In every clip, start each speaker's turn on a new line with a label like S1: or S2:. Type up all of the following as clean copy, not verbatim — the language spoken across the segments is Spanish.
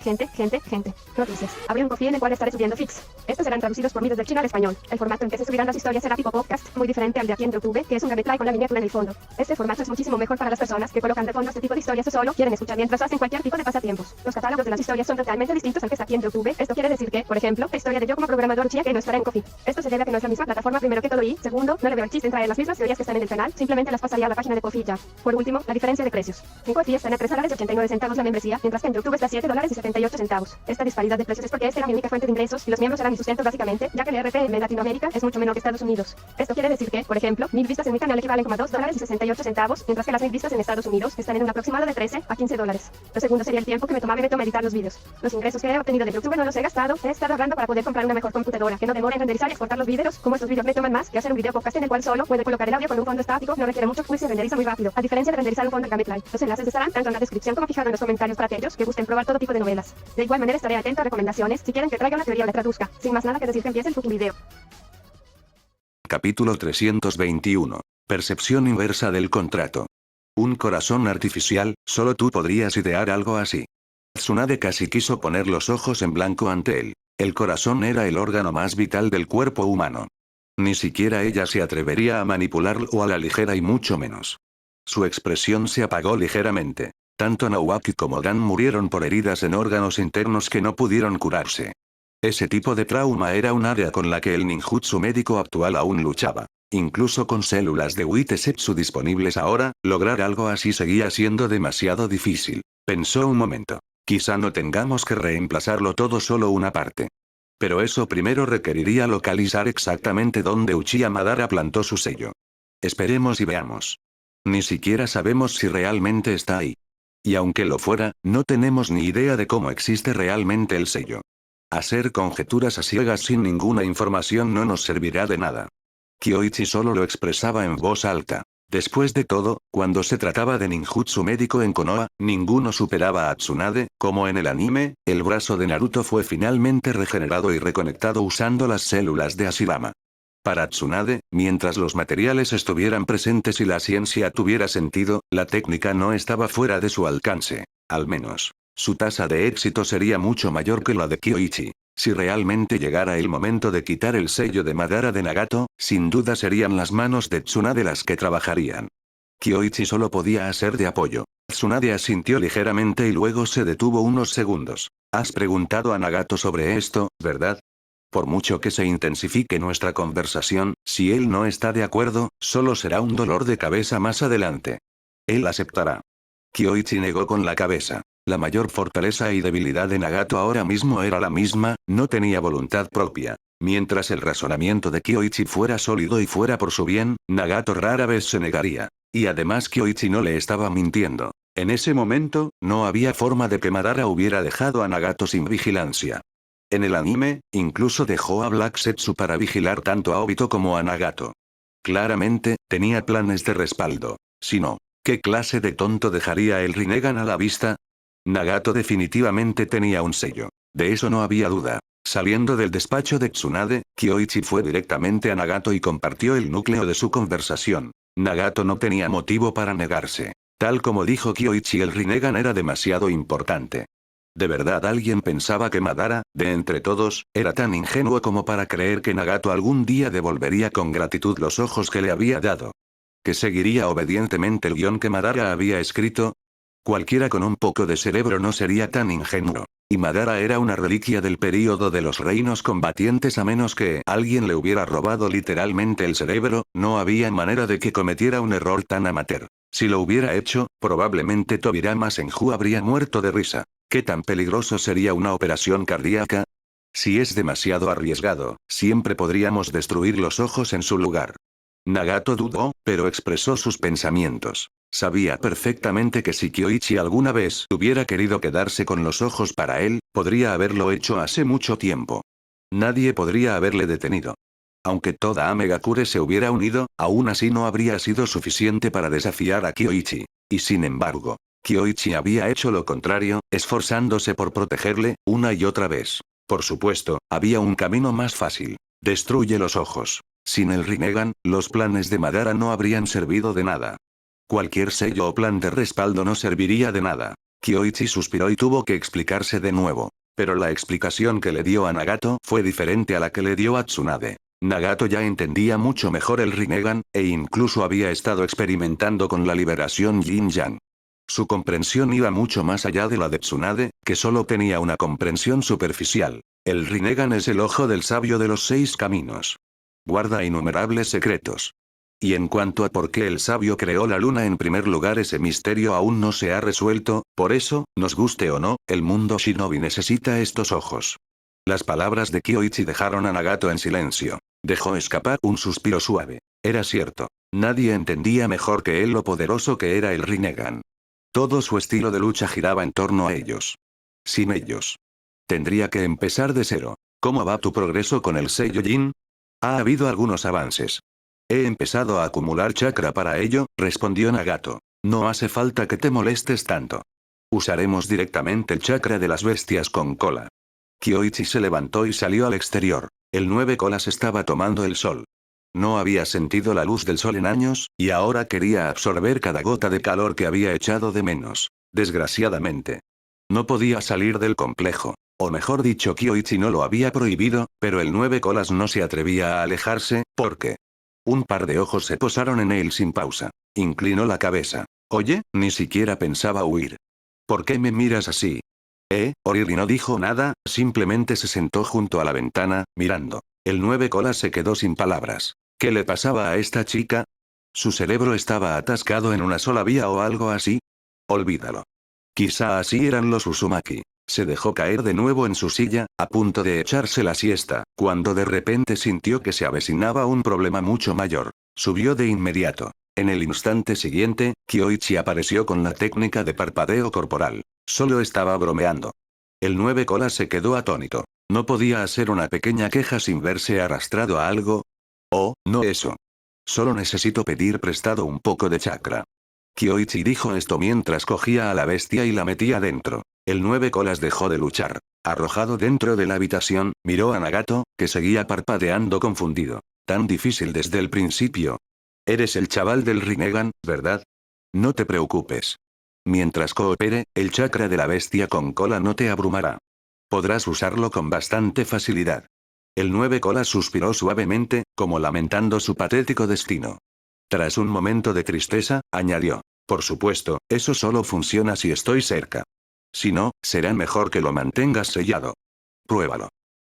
S1: Gente. Noticias. Abre un coffee en el cual estaré subiendo feeds. Estos serán traducidos por mí desde el chino al español. El formato en que se subirán las historias será tipo podcast, muy diferente al de aquí en YouTube, que es un gameplay con la miniatura en el fondo. Este formato es muchísimo mejor para las personas que colocan de fondo este tipo de historias o solo quieren escuchar mientras hacen cualquier tipo de pasatiempos. Los catálogos de las historias son totalmente distintos al que está aquí en YouTube. Esto quiere decir que, por ejemplo, la historia de yo como programador chía que no estará en Coffee. Esto se debe a que no es la misma plataforma primero que todo y, segundo, no le veo el chiste en traer las mismas teorías que están en el canal, simplemente las pasaría a la página de Coffee ya. Por último, la diferencia de precios. En Coffee están a $3.89 la membresía, mientras que en YouTube está a $7.78. Esta disparidad de precios es porque esta era mi única fuente de ingresos y los miembros eran mi sustento básicamente, ya que el RPM en Latinoamérica es mucho menor que Estados Unidos. Esto quiere decir que, por ejemplo, 1000 vistas en mi canal equivalen como a $2.68, mientras que las 1000 vistas en Estados Unidos están en un aproximado de $13 a $15. Lo segundo sería el tiempo que me tomaba editar los vídeos. Los ingresos que he obtenido de YouTube no los he gastado, he estado ahorrando para poder comprar una mejor computadora que no demore en renderizar y exportar los vídeos, como estos vídeos me toman más que hacer un video podcast en el cual solo puede colocar el audio con un fondo estático, no requiere mucho y se renderiza muy rápido, a diferencia de renderizar un fondo gameplay. Los enlaces estarán tanto en la descripción como fijado en los comentarios para aquellos que gusten probar todo tipo de novelas. De igual manera estaré atento a recomendaciones si quieren que traiga una teoría o la traduzca. Sin más nada que decir, que empiece el fucking video.
S2: Capítulo 321. Percepción inversa del contrato. Un corazón artificial, solo tú podrías idear algo así. Tsunade casi quiso poner los ojos en blanco ante él. El corazón era el órgano más vital del cuerpo humano. Ni siquiera ella se atrevería a manipularlo a la ligera y mucho menos. Su expresión se apagó ligeramente. Tanto Naoaki como Dan murieron por heridas en órganos internos que no pudieron curarse. Ese tipo de trauma era un área con la que el ninjutsu médico actual aún luchaba. Incluso con células de Witesetsu disponibles ahora, lograr algo así seguía siendo demasiado difícil. Pensó un momento. Quizá no tengamos que reemplazarlo todo, solo una parte. Pero eso primero requeriría localizar exactamente dónde Uchiha Madara plantó su sello. Esperemos y veamos. Ni siquiera sabemos si realmente está ahí. Y aunque lo fuera, no tenemos ni idea de cómo existe realmente el sello. Hacer conjeturas a ciegas sin ninguna información no nos servirá de nada. Kyoichi solo lo expresaba en voz alta. Después de todo, cuando se trataba de ninjutsu médico en Konoha, ninguno superaba a Tsunade, como en el anime, el brazo de Naruto fue finalmente regenerado y reconectado usando las células de Hashirama. Para Tsunade, mientras los materiales estuvieran presentes y la ciencia tuviera sentido, la técnica no estaba fuera de su alcance. Al menos, su tasa de éxito sería mucho mayor que la de Kyoichi. Si realmente llegara el momento de quitar el sello de Madara de Nagato, sin duda serían las manos de Tsunade las que trabajarían. Kyoichi solo podía hacer de apoyo. Tsunade asintió ligeramente y luego se detuvo unos segundos. Has preguntado a Nagato sobre esto, ¿verdad? Por mucho que se intensifique nuestra conversación, si él no está de acuerdo, solo será un dolor de cabeza más adelante. Él aceptará. Kyoichi negó con la cabeza. La mayor fortaleza y debilidad de Nagato ahora mismo era la misma, no tenía voluntad propia. Mientras el razonamiento de Kyoichi fuera sólido y fuera por su bien, Nagato rara vez se negaría. Y además Kyoichi no le estaba mintiendo. En ese momento, no había forma de que Madara hubiera dejado a Nagato sin vigilancia. En el anime, incluso dejó a Black Setsu para vigilar tanto a Obito como a Nagato. Claramente, tenía planes de respaldo. Si no, ¿qué clase de tonto dejaría el Rinnegan a la vista? Nagato definitivamente tenía un sello. De eso no había duda. Saliendo del despacho de Tsunade, Kyoichi fue directamente a Nagato y compartió el núcleo de su conversación. Nagato no tenía motivo para negarse. Tal como dijo Kyoichi, el Rinnegan era demasiado importante. ¿De verdad alguien pensaba que Madara, de entre todos, era tan ingenuo como para creer que Nagato algún día devolvería con gratitud los ojos que le había dado? ¿Que seguiría obedientemente el guión que Madara había escrito? Cualquiera con un poco de cerebro no sería tan ingenuo. Y Madara era una reliquia del período de los reinos combatientes, a menos que alguien le hubiera robado literalmente el cerebro, no había manera de que cometiera un error tan amateur. Si lo hubiera hecho, probablemente Tobirama Senju habría muerto de risa. ¿Qué tan peligroso sería una operación cardíaca? Si es demasiado arriesgado, siempre podríamos destruir los ojos en su lugar. Nagato dudó, pero expresó sus pensamientos. Sabía perfectamente que si Kyoichi alguna vez hubiera querido quedarse con los ojos para él, podría haberlo hecho hace mucho tiempo. Nadie podría haberle detenido. Aunque toda Amegakure se hubiera unido, aún así no habría sido suficiente para desafiar a Kyoichi. Y sin embargo, Kyoichi había hecho lo contrario, esforzándose por protegerle, una y otra vez. Por supuesto, había un camino más fácil. Destruye los ojos. Sin el Rinnegan, los planes de Madara no habrían servido de nada. Cualquier sello o plan de respaldo no serviría de nada. Kyoichi suspiró y tuvo que explicarse de nuevo. Pero la explicación que le dio a Nagato fue diferente a la que le dio a Tsunade. Nagato ya entendía mucho mejor el Rinnegan, e incluso había estado experimentando con la liberación Yin-Yang. Su comprensión iba mucho más allá de la de Tsunade, que solo tenía una comprensión superficial. El Rinnegan es el ojo del sabio de los 6 caminos. Guarda innumerables secretos. Y en cuanto a por qué el sabio creó la luna en primer lugar, ese misterio aún no se ha resuelto, por eso, nos guste o no, el mundo shinobi necesita estos ojos. Las palabras de Kyoichi dejaron a Nagato en silencio. Dejó escapar un suspiro suave. Era cierto. Nadie entendía mejor que él lo poderoso que era el Rinnegan. Todo su estilo de lucha giraba en torno a ellos. Sin ellos. Tendría que empezar de cero. ¿Cómo va tu progreso con el Seiyojin? Ha habido algunos avances. He empezado a acumular chakra para ello, respondió Nagato. No hace falta que te molestes tanto. Usaremos directamente el chakra de las bestias con cola. Kyoichi se levantó y salió al exterior. El 9 colas estaba tomando el sol. No había sentido la luz del sol en años, y ahora quería absorber cada gota de calor que había echado de menos. Desgraciadamente. No podía salir del complejo. O mejor dicho, Kyoichi no lo había prohibido, pero el 9 colas no se atrevía a alejarse, porque un par de ojos se posaron en él sin pausa. Inclinó la cabeza. Oye, ni siquiera pensaba huir. ¿Por qué me miras así? Oriri no dijo nada, simplemente se sentó junto a la ventana, mirando. El 9 colas se quedó sin palabras. ¿Qué le pasaba a esta chica? ¿Su cerebro estaba atascado en una sola vía o algo así? Olvídalo. Quizá así eran los Uzumaki. Se dejó caer de nuevo en su silla, a punto de echarse la siesta, cuando de repente sintió que se avecinaba un problema mucho mayor. Subió de inmediato. En el instante siguiente, Kyoichi apareció con la técnica de parpadeo corporal. Solo estaba bromeando. El 9 colas se quedó atónito. ¿No podía hacer una pequeña queja sin verse arrastrado a algo? Oh, no eso. Solo necesito pedir prestado un poco de chakra. Kyoichi dijo esto mientras cogía a la bestia y la metía dentro. El 9 colas dejó de luchar. Arrojado dentro de la habitación, miró a Nagato, que seguía parpadeando confundido. Tan difícil desde el principio. Eres el chaval del Rinnegan, ¿verdad? No te preocupes. Mientras coopere, el chakra de la bestia con cola no te abrumará. Podrás usarlo con bastante facilidad. El 9 colas suspiró suavemente, como lamentando su patético destino. Tras un momento de tristeza, añadió. Por supuesto, eso solo funciona si estoy cerca. Si no, será mejor que lo mantengas sellado. Pruébalo.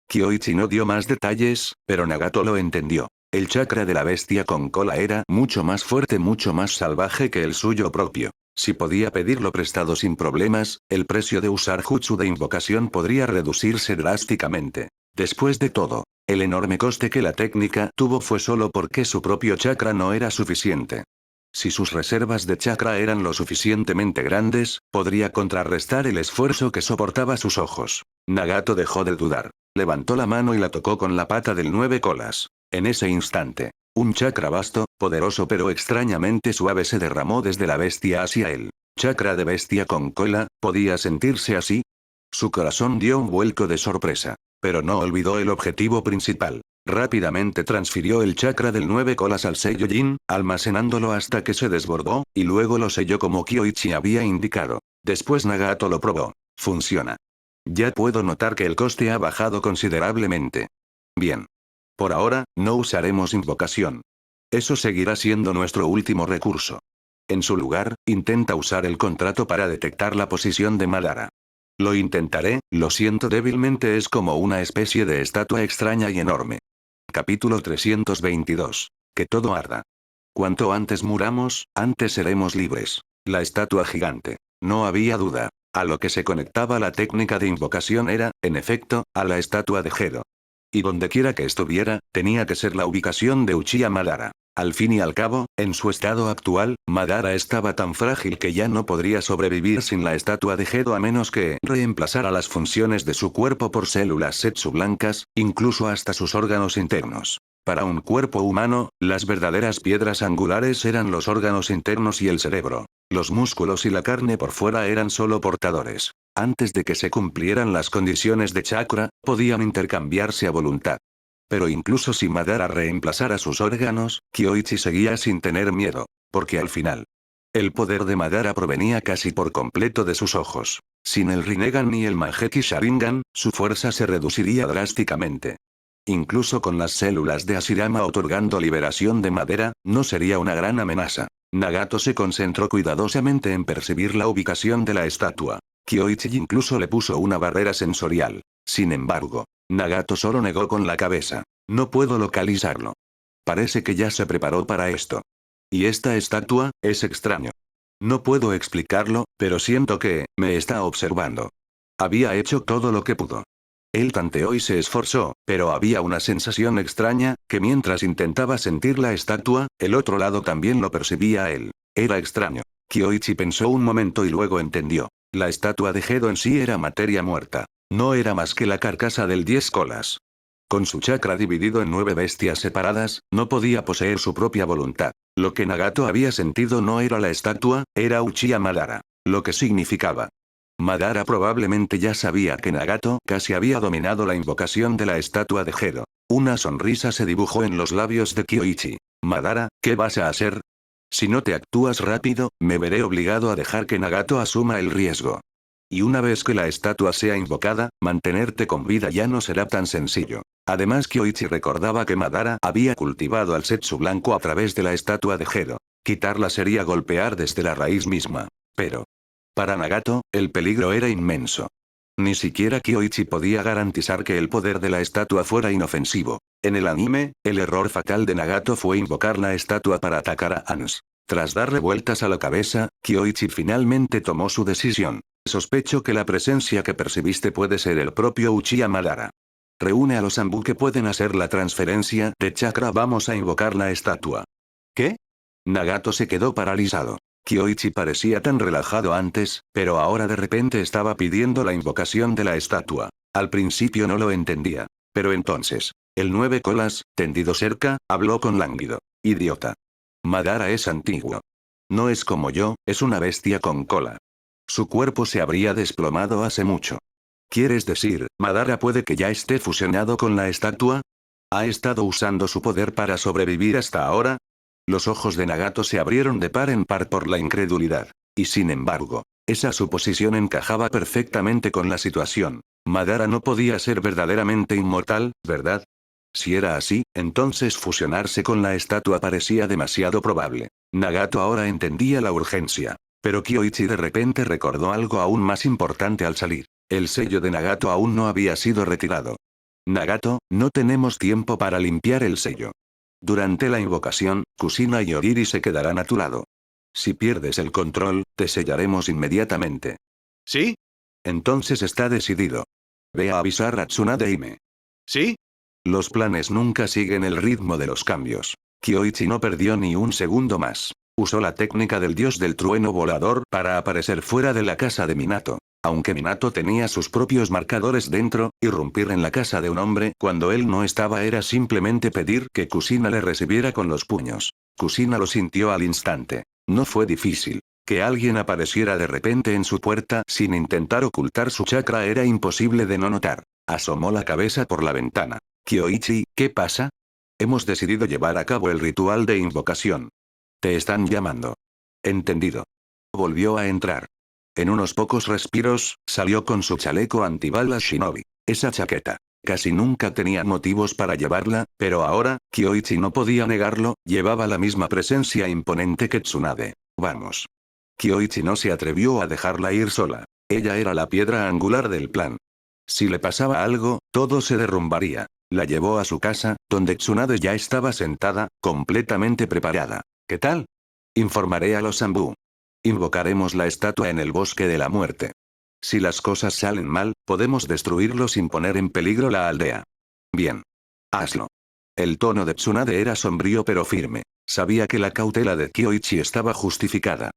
S2: Kyoichi no dio más detalles, pero Nagato lo entendió. El chakra de la bestia con cola era mucho más fuerte, mucho más salvaje que el suyo propio. Si podía pedirlo prestado sin problemas, el precio de usar jutsu de invocación podría reducirse drásticamente. Después de todo, el enorme coste que la técnica tuvo fue solo porque su propio chakra no era suficiente. Si sus reservas de chakra eran lo suficientemente grandes, podría contrarrestar el esfuerzo que soportaba sus ojos. Nagato dejó de dudar. Levantó la mano y la tocó con la pata del 9 colas. En ese instante, un chakra vasto, poderoso pero extrañamente suave se derramó desde la bestia hacia él. Chakra de bestia con cola, ¿podía sentirse así? Su corazón dio un vuelco de sorpresa. Pero no olvidó el objetivo principal. Rápidamente transfirió el chakra del 9 colas al Seiyojin, almacenándolo hasta que se desbordó, y luego lo selló como Kyoichi había indicado. Después Nagato lo probó. Funciona. Ya puedo notar que el coste ha bajado considerablemente. Bien. Por ahora, no usaremos invocación. Eso seguirá siendo nuestro último recurso. En su lugar, intenta usar el contrato para detectar la posición de Madara. Lo intentaré, lo siento débilmente, es como una especie de estatua extraña y enorme. Capítulo 322. Que todo arda. Cuanto antes muramos, antes seremos libres. La estatua gigante. No había duda. A lo que se conectaba la técnica de invocación era, en efecto, a la estatua de Gedo. Y dondequiera que estuviera, tenía que ser la ubicación de Uchiha Madara. Al fin y al cabo, en su estado actual, Madara estaba tan frágil que ya no podría sobrevivir sin la estatua de Gedo a menos que reemplazara las funciones de su cuerpo por células Setsu blancas, incluso hasta sus órganos internos. Para un cuerpo humano, las verdaderas piedras angulares eran los órganos internos y el cerebro. Los músculos y la carne por fuera eran solo portadores. Antes de que se cumplieran las condiciones de chakra, podían intercambiarse a voluntad. Pero incluso si Madara reemplazara sus órganos, Kyoichi seguía sin tener miedo. Porque al final, El poder de Madara provenía casi por completo de sus ojos. Sin el Rinnegan ni el Mangekyou Sharingan, su fuerza se reduciría drásticamente. Incluso con las células de Hashirama otorgando liberación de madera, no sería una gran amenaza. Nagato se concentró cuidadosamente en percibir la ubicación de la estatua. Kyoichi incluso le puso una barrera sensorial. Sin embargo, Nagato solo negó con la cabeza. No puedo localizarlo. Parece que ya se preparó para esto. Y esta estatua, es extraño. No puedo explicarlo, pero siento que, me está observando. Había hecho todo lo que pudo. Él tanteó y se esforzó, pero había una sensación extraña, que mientras intentaba sentir la estatua, el otro lado también lo percibía a él. Era extraño. Kyoichi pensó un momento y luego entendió. La estatua de Gedo en sí era materia muerta. No era más que la carcasa del 10 colas. Con su chakra dividido en 9 bestias separadas, no podía poseer su propia voluntad. Lo que Nagato había sentido no era la estatua, era Uchiha Madara. Lo que significaba. Madara probablemente ya sabía que Nagato casi había dominado la invocación de la estatua de Gedo. Una sonrisa se dibujó en los labios de Kyoichi. Madara, ¿qué vas a hacer? Si no te actúas rápido, me veré obligado a dejar que Nagato asuma el riesgo. Y una vez que la estatua sea invocada, mantenerte con vida ya no será tan sencillo. Además Kyoichi recordaba que Madara había cultivado al Setsu blanco a través de la estatua de Gedo. Quitarla sería golpear desde la raíz misma. Pero, para Nagato, el peligro era inmenso. Ni siquiera Kyoichi podía garantizar que el poder de la estatua fuera inofensivo. En el anime, el error fatal de Nagato fue invocar la estatua para atacar a Ans. Tras darle vueltas a la cabeza, Kyoichi finalmente tomó su decisión. Sospecho que la presencia que percibiste puede ser el propio Uchiha Madara. Reúne a los Anbu que pueden hacer la transferencia de chakra. Vamos a invocar la estatua. ¿Qué? Nagato se quedó paralizado. Kyoichi parecía tan relajado antes, pero ahora de repente estaba pidiendo la invocación de la estatua. Al principio no lo entendía. Pero entonces, el 9 colas, tendido cerca, habló con lánguido. Idiota. Madara es antiguo. No es como yo, es una bestia con cola. Su cuerpo se habría desplomado hace mucho. ¿Quieres decir, Madara puede que ya esté fusionado con la estatua? ¿Ha estado usando su poder para sobrevivir hasta ahora? Los ojos de Nagato se abrieron de par en par por la incredulidad. Y sin embargo, esa suposición encajaba perfectamente con la situación. Madara no podía ser verdaderamente inmortal, ¿verdad? Si era así, entonces fusionarse con la estatua parecía demasiado probable. Nagato ahora entendía la urgencia. Pero Kyoichi de repente recordó algo aún más importante al salir. El sello de Nagato aún no había sido retirado. Nagato, no tenemos tiempo para limpiar el sello. Durante la invocación, Kushina y Oriri se quedarán a tu lado. Si pierdes el control, te sellaremos inmediatamente.
S3: ¿Sí?
S2: Entonces está decidido. Ve a avisar a Tsunade Hime.
S3: ¿Sí?
S2: Los planes nunca siguen el ritmo de los cambios. Kyoichi no perdió ni un segundo más. Usó la técnica del dios del trueno volador para aparecer fuera de la casa de Minato. Aunque Minato tenía sus propios marcadores dentro, irrumpir en la casa de un hombre cuando él no estaba era simplemente pedir que Kushina le recibiera con los puños. Kushina lo sintió al instante. No fue difícil. Que alguien apareciera de repente en su puerta sin intentar ocultar su chakra era imposible de no notar. Asomó la cabeza por la ventana. Kyoichi, ¿qué pasa? Hemos decidido llevar a cabo el ritual de invocación. Te están llamando. Entendido. Volvió a entrar. En unos pocos respiros, salió con su chaleco antibalas Shinobi. Esa chaqueta. Casi nunca tenía motivos para llevarla, pero ahora, Kyoichi no podía negarlo, llevaba la misma presencia imponente que Tsunade. Vamos. Kyoichi no se atrevió a dejarla ir sola. Ella era la piedra angular del plan. Si le pasaba algo, todo se derrumbaría. La llevó a su casa, donde Tsunade ya estaba sentada, completamente preparada. ¿Qué tal? Informaré a los Anbu. Invocaremos la estatua en el bosque de la muerte. Si las cosas salen mal, podemos destruirlo sin poner en peligro la aldea. Bien. Hazlo. El tono de Tsunade era sombrío pero firme. Sabía que la cautela de Kyoichi estaba justificada.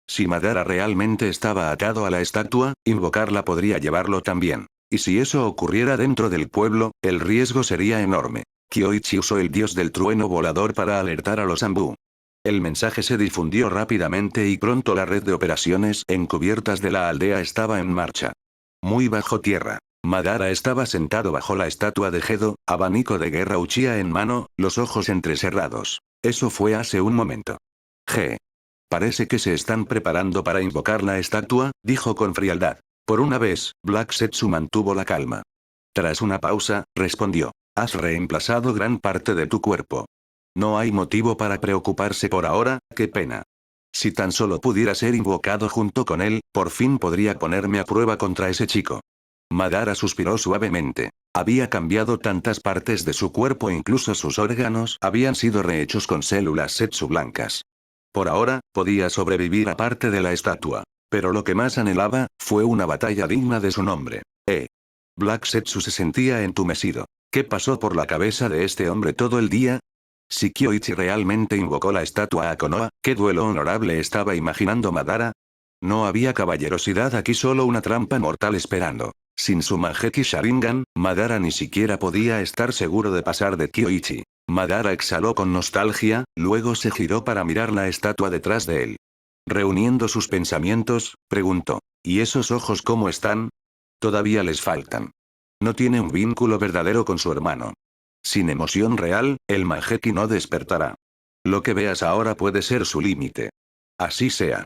S2: Si Madara realmente estaba atado a la estatua, invocarla podría llevarlo también. Y si eso ocurriera dentro del pueblo, el riesgo sería enorme. Kyoichi usó el dios del trueno volador para alertar a los Anbu. El mensaje se difundió rápidamente y pronto la red de operaciones encubiertas de la aldea estaba en marcha. Muy bajo tierra, Madara estaba sentado bajo la estatua de Gedo, abanico de guerra Uchiha en mano, los ojos entrecerrados. Eso fue hace un momento. G. Parece que se están preparando para invocar la estatua, dijo con frialdad. Por una vez, Black Setsu mantuvo la calma. Tras una pausa, respondió. Has reemplazado gran parte de tu cuerpo. No hay motivo para preocuparse por ahora, qué pena. Si tan solo pudiera ser invocado junto con él, por fin podría ponerme a prueba contra ese chico. Madara suspiró suavemente. Había cambiado tantas partes de su cuerpo, incluso sus órganos habían sido rehechos con células Setsu blancas. Por ahora, podía sobrevivir aparte de la estatua. Pero lo que más anhelaba, fue una batalla digna de su nombre. Black Setsu se sentía entumecido. ¿Qué pasó por la cabeza de este hombre todo el día? Si Kyoichi realmente invocó la estatua a Konoha, ¿qué duelo honorable estaba imaginando Madara? No había caballerosidad aquí, solo una trampa mortal esperando. Sin su Mangekyou Sharingan, Madara ni siquiera podía estar seguro de pasar de Kyoichi. Madara exhaló con nostalgia, luego se giró para mirar la estatua detrás de él. Reuniendo sus pensamientos, preguntó, ¿y esos ojos cómo están? Todavía les faltan. No tiene un vínculo verdadero con su hermano. Sin emoción real, el Mangekyou no despertará. Lo que veas ahora puede ser su límite. Así sea.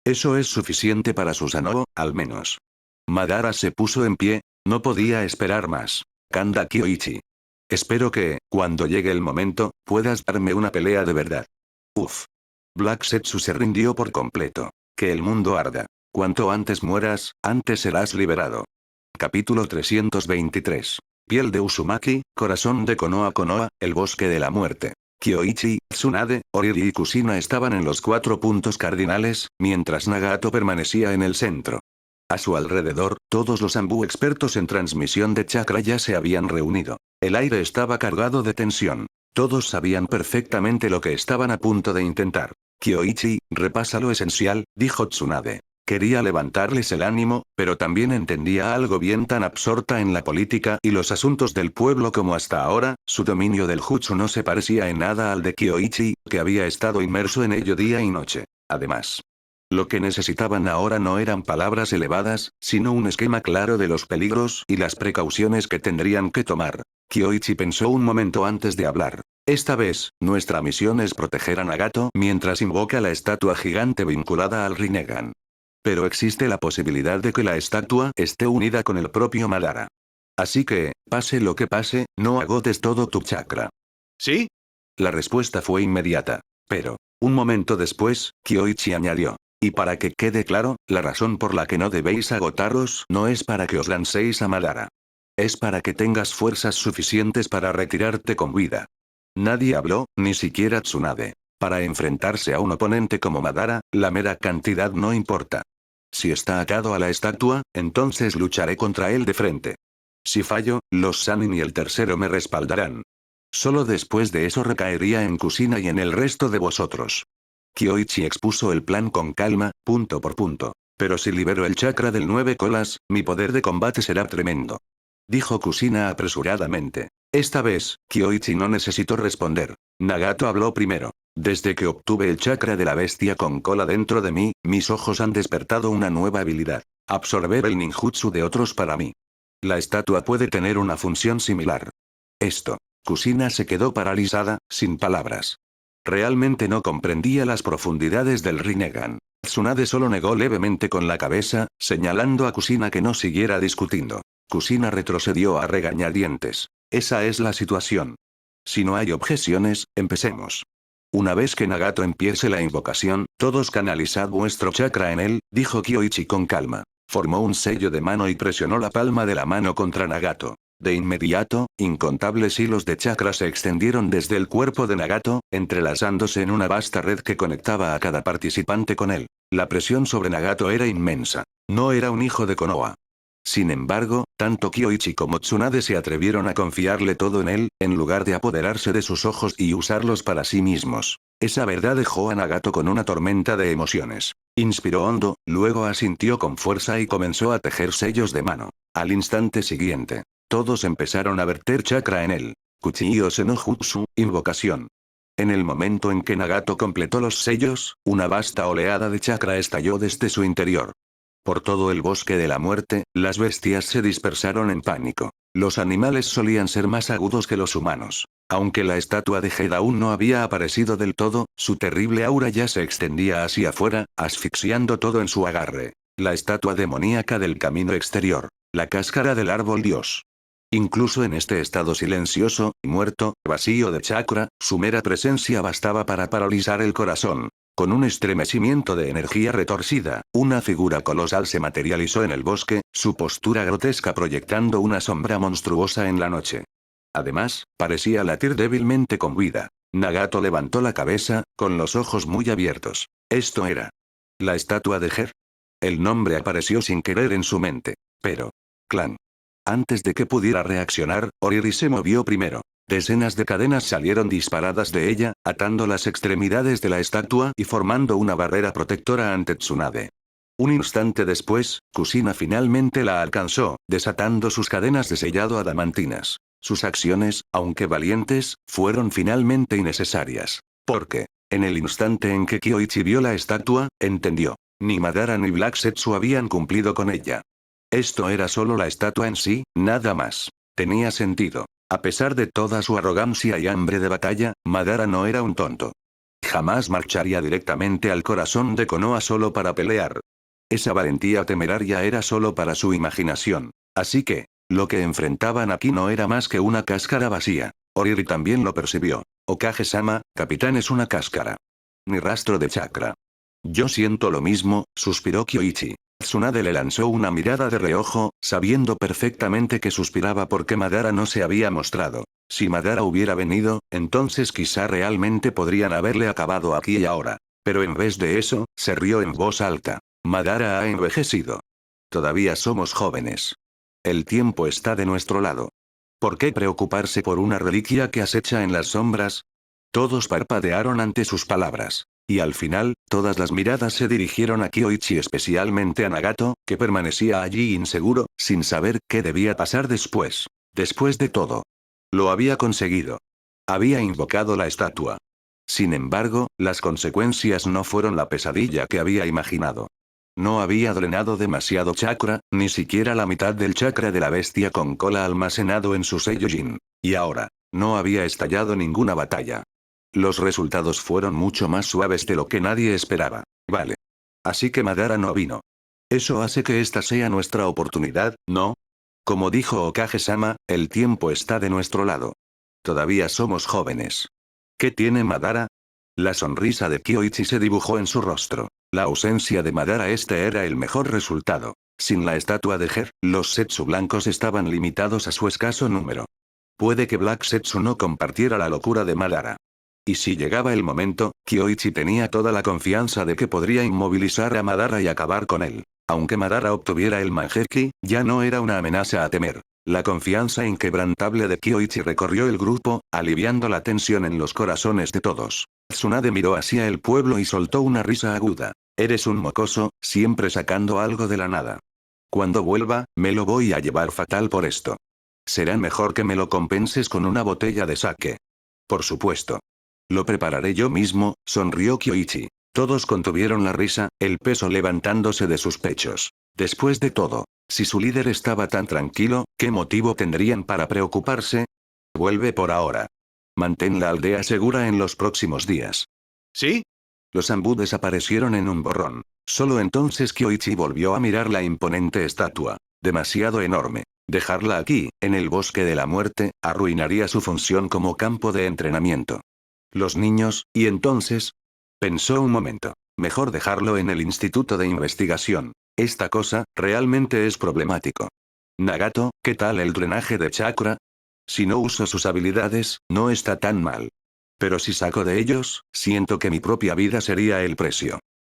S2: Eso es suficiente para Susanoo, al menos. Madara se puso en pie, no podía esperar más. Kanda Kyoichi. Espero que, cuando llegue el momento, puedas darme una pelea de verdad. Uf. Black Setsu se rindió por completo. Que el mundo arda. Cuanto antes mueras, antes serás liberado. Capítulo 323. Piel de Uzumaki, corazón de Konoha. Konoha, el bosque de la muerte. Kyoichi, Tsunade, Oriri y Kushina estaban en los 4 puntos cardinales, mientras Nagato permanecía en el centro. A su alrededor, todos los Anbu expertos en transmisión de chakra ya se habían reunido. El aire estaba cargado de tensión. Todos sabían perfectamente lo que estaban a punto de intentar. Kyoichi, repasa lo esencial, dijo Tsunade. Quería levantarles el ánimo, pero también entendía algo bien, tan absorta en la política y los asuntos del pueblo como hasta ahora, su dominio del jutsu no se parecía en nada al de Kyoichi, que había estado inmerso en ello día y noche. Además, lo que necesitaban ahora no eran palabras elevadas, sino un esquema claro de los peligros y las precauciones que tendrían que tomar. Kyoichi pensó un momento antes de hablar. Esta vez, nuestra misión es proteger a Nagato mientras invoca la estatua gigante vinculada al Rinnegan. Pero existe la posibilidad de que la estatua esté unida con el propio Madara. Así que, pase lo que pase, no agotes todo tu chakra. ¿Sí? La respuesta fue inmediata. Pero, un momento después, Kyoichi añadió. Y para que quede claro, la razón por la que no debéis agotaros no es para que os lancéis a Madara. Es para que tengas fuerzas suficientes para retirarte con vida. Nadie habló, ni siquiera Tsunade. Para enfrentarse a un oponente como Madara, la mera cantidad no importa. Si está atado a la estatua, entonces lucharé contra él de frente. Si fallo, los Sannin y el tercero me respaldarán. Solo después de eso recaería en Kushina y en el resto de vosotros. Kyoichi expuso el plan con calma, punto por punto. Pero si libero el chakra del 9 colas, mi poder de combate será tremendo. Dijo Kushina apresuradamente. Esta vez, Kyoichi no necesitó responder. Nagato habló primero. Desde que obtuve el chakra de la bestia con cola dentro de mí, mis ojos han despertado una nueva habilidad. Absorber el ninjutsu de otros para mí. La estatua puede tener una función similar. Esto. Kushina se quedó paralizada, sin palabras. Realmente no comprendía las profundidades del Rinnegan. Tsunade solo negó levemente con la cabeza, señalando a Kushina que no siguiera discutiendo. Kushina retrocedió a regañadientes. Esa es la situación. Si no hay objeciones, empecemos. Una vez que Nagato empiece la invocación, todos canalizad vuestro chakra en él, dijo Kyoichi con calma. Formó un sello de mano y presionó la palma de la mano contra Nagato. De inmediato, incontables hilos de chakra se extendieron desde el cuerpo de Nagato, entrelazándose en una vasta red que conectaba a cada participante con él. La presión sobre Nagato era inmensa. No era un hijo de Konoha. Sin embargo, tanto Kyoichi como Tsunade se atrevieron a confiarle todo en él, en lugar de apoderarse de sus ojos y usarlos para sí mismos. Esa verdad dejó a Nagato con una tormenta de emociones. Inspiró hondo, luego asintió con fuerza y comenzó a tejer sellos de mano. Al instante siguiente, todos empezaron a verter chakra en él. Kuchi-io no Jutsu, invocación. En el momento en que Nagato completó los sellos, una vasta oleada de chakra estalló desde su interior. Por todo el bosque de la muerte, las bestias se dispersaron en pánico. Los animales solían ser más agudos que los humanos. Aunque la estatua de Jed aún no había aparecido del todo, su terrible aura ya se extendía hacia afuera, asfixiando todo en su agarre. La estatua demoníaca del camino exterior. La cáscara del árbol Dios. Incluso en este estado silencioso, muerto, vacío de chakra, su mera presencia bastaba para paralizar el corazón. Con un estremecimiento de energía retorcida, una figura colosal se materializó en el bosque, su postura grotesca proyectando una sombra monstruosa en la noche. Además, parecía latir débilmente con vida. Nagato levantó la cabeza, con los ojos muy abiertos. Esto era la estatua de Ger. El nombre apareció sin querer en su mente. Pero, clan. Antes de que pudiera reaccionar, Oriri se movió primero. Decenas de cadenas salieron disparadas de ella, atando las extremidades de la estatua y formando una barrera protectora ante Tsunade. Un instante después, Kusina finalmente la alcanzó, desatando sus cadenas de sellado adamantinas. Sus acciones, aunque valientes, fueron finalmente innecesarias. Porque, en el instante en que Kyoichi vio la estatua, entendió. Ni Madara ni Black Setsu habían cumplido con ella. Esto era solo la estatua en sí, nada más. Tenía sentido. A pesar de toda su arrogancia y hambre de batalla, Madara no era un tonto. Jamás marcharía directamente al corazón de Konoha solo para pelear. Esa valentía temeraria era solo para su imaginación. Así que, lo que enfrentaban aquí no era más que una cáscara vacía. Oriri también lo percibió. Okage-sama, capitán es una cáscara. Ni rastro de chakra. Yo siento lo mismo, suspiró Kyoichi. Tsunade le lanzó una mirada de reojo, sabiendo perfectamente que suspiraba porque Madara no se había mostrado. Si Madara hubiera venido, entonces quizá realmente podrían haberle acabado aquí y ahora. Pero en vez de eso, se rió en voz alta. Madara ha envejecido. Todavía somos jóvenes. El tiempo está de nuestro lado. ¿Por qué preocuparse por una reliquia que acecha en las sombras? Todos parpadearon ante sus palabras. Y al final, todas las miradas se dirigieron a Kyoichi, especialmente a Nagato, que permanecía allí inseguro, sin saber qué debía pasar después. Después de todo. Lo había conseguido. Había invocado la estatua. Sin embargo, las consecuencias no fueron la pesadilla que había imaginado. No había drenado demasiado chakra, ni siquiera la mitad del chakra de la bestia con cola almacenado en su Seiyujin. Y ahora, no había estallado ninguna batalla. Los resultados fueron mucho más suaves de lo que nadie esperaba. Vale. Así que Madara no vino. Eso hace que esta sea nuestra oportunidad, ¿no? Como dijo Okage-sama, el tiempo está de nuestro lado. Todavía somos jóvenes. ¿Qué tiene Madara? La sonrisa de Kyoichi se dibujó en su rostro. La ausencia de Madara era el mejor resultado. Sin la estatua de Ger, los Setsu blancos estaban limitados a su escaso número. Puede que Black Setsu no compartiera la locura de Madara. Y si llegaba el momento, Kyoichi tenía toda la confianza de que podría inmovilizar a Madara y acabar con él. Aunque Madara obtuviera el Mangekyou, ya no era una amenaza a temer. La confianza inquebrantable de Kyoichi recorrió el grupo, aliviando la tensión en los corazones de todos. Tsunade miró hacia el pueblo y soltó una risa aguda. Eres un mocoso, siempre sacando algo de la nada. Cuando vuelva, me lo voy a llevar fatal por esto. Será mejor que me lo compenses con una botella de sake. Por supuesto. Lo prepararé yo mismo, sonrió Kyoichi. Todos contuvieron la risa, el peso levantándose de sus pechos. Después de todo, si su líder estaba tan tranquilo, ¿qué motivo tendrían para preocuparse? Vuelve por ahora. Mantén la aldea segura en los próximos días.
S3: ¿Sí?
S2: Los Anbu desaparecieron en un borrón. Solo entonces Kyoichi volvió a mirar la imponente estatua. Demasiado enorme. Dejarla aquí, en el bosque de la muerte, arruinaría su función como campo de entrenamiento. Los niños, ¿y entonces? Pensó un momento. Mejor dejarlo en el instituto de investigación. Esta cosa, realmente es problemático. Nagato, ¿qué tal el drenaje de chakra? Si no uso sus habilidades, no está tan mal. Pero si saco de ellos, siento que mi propia vida sería el precio.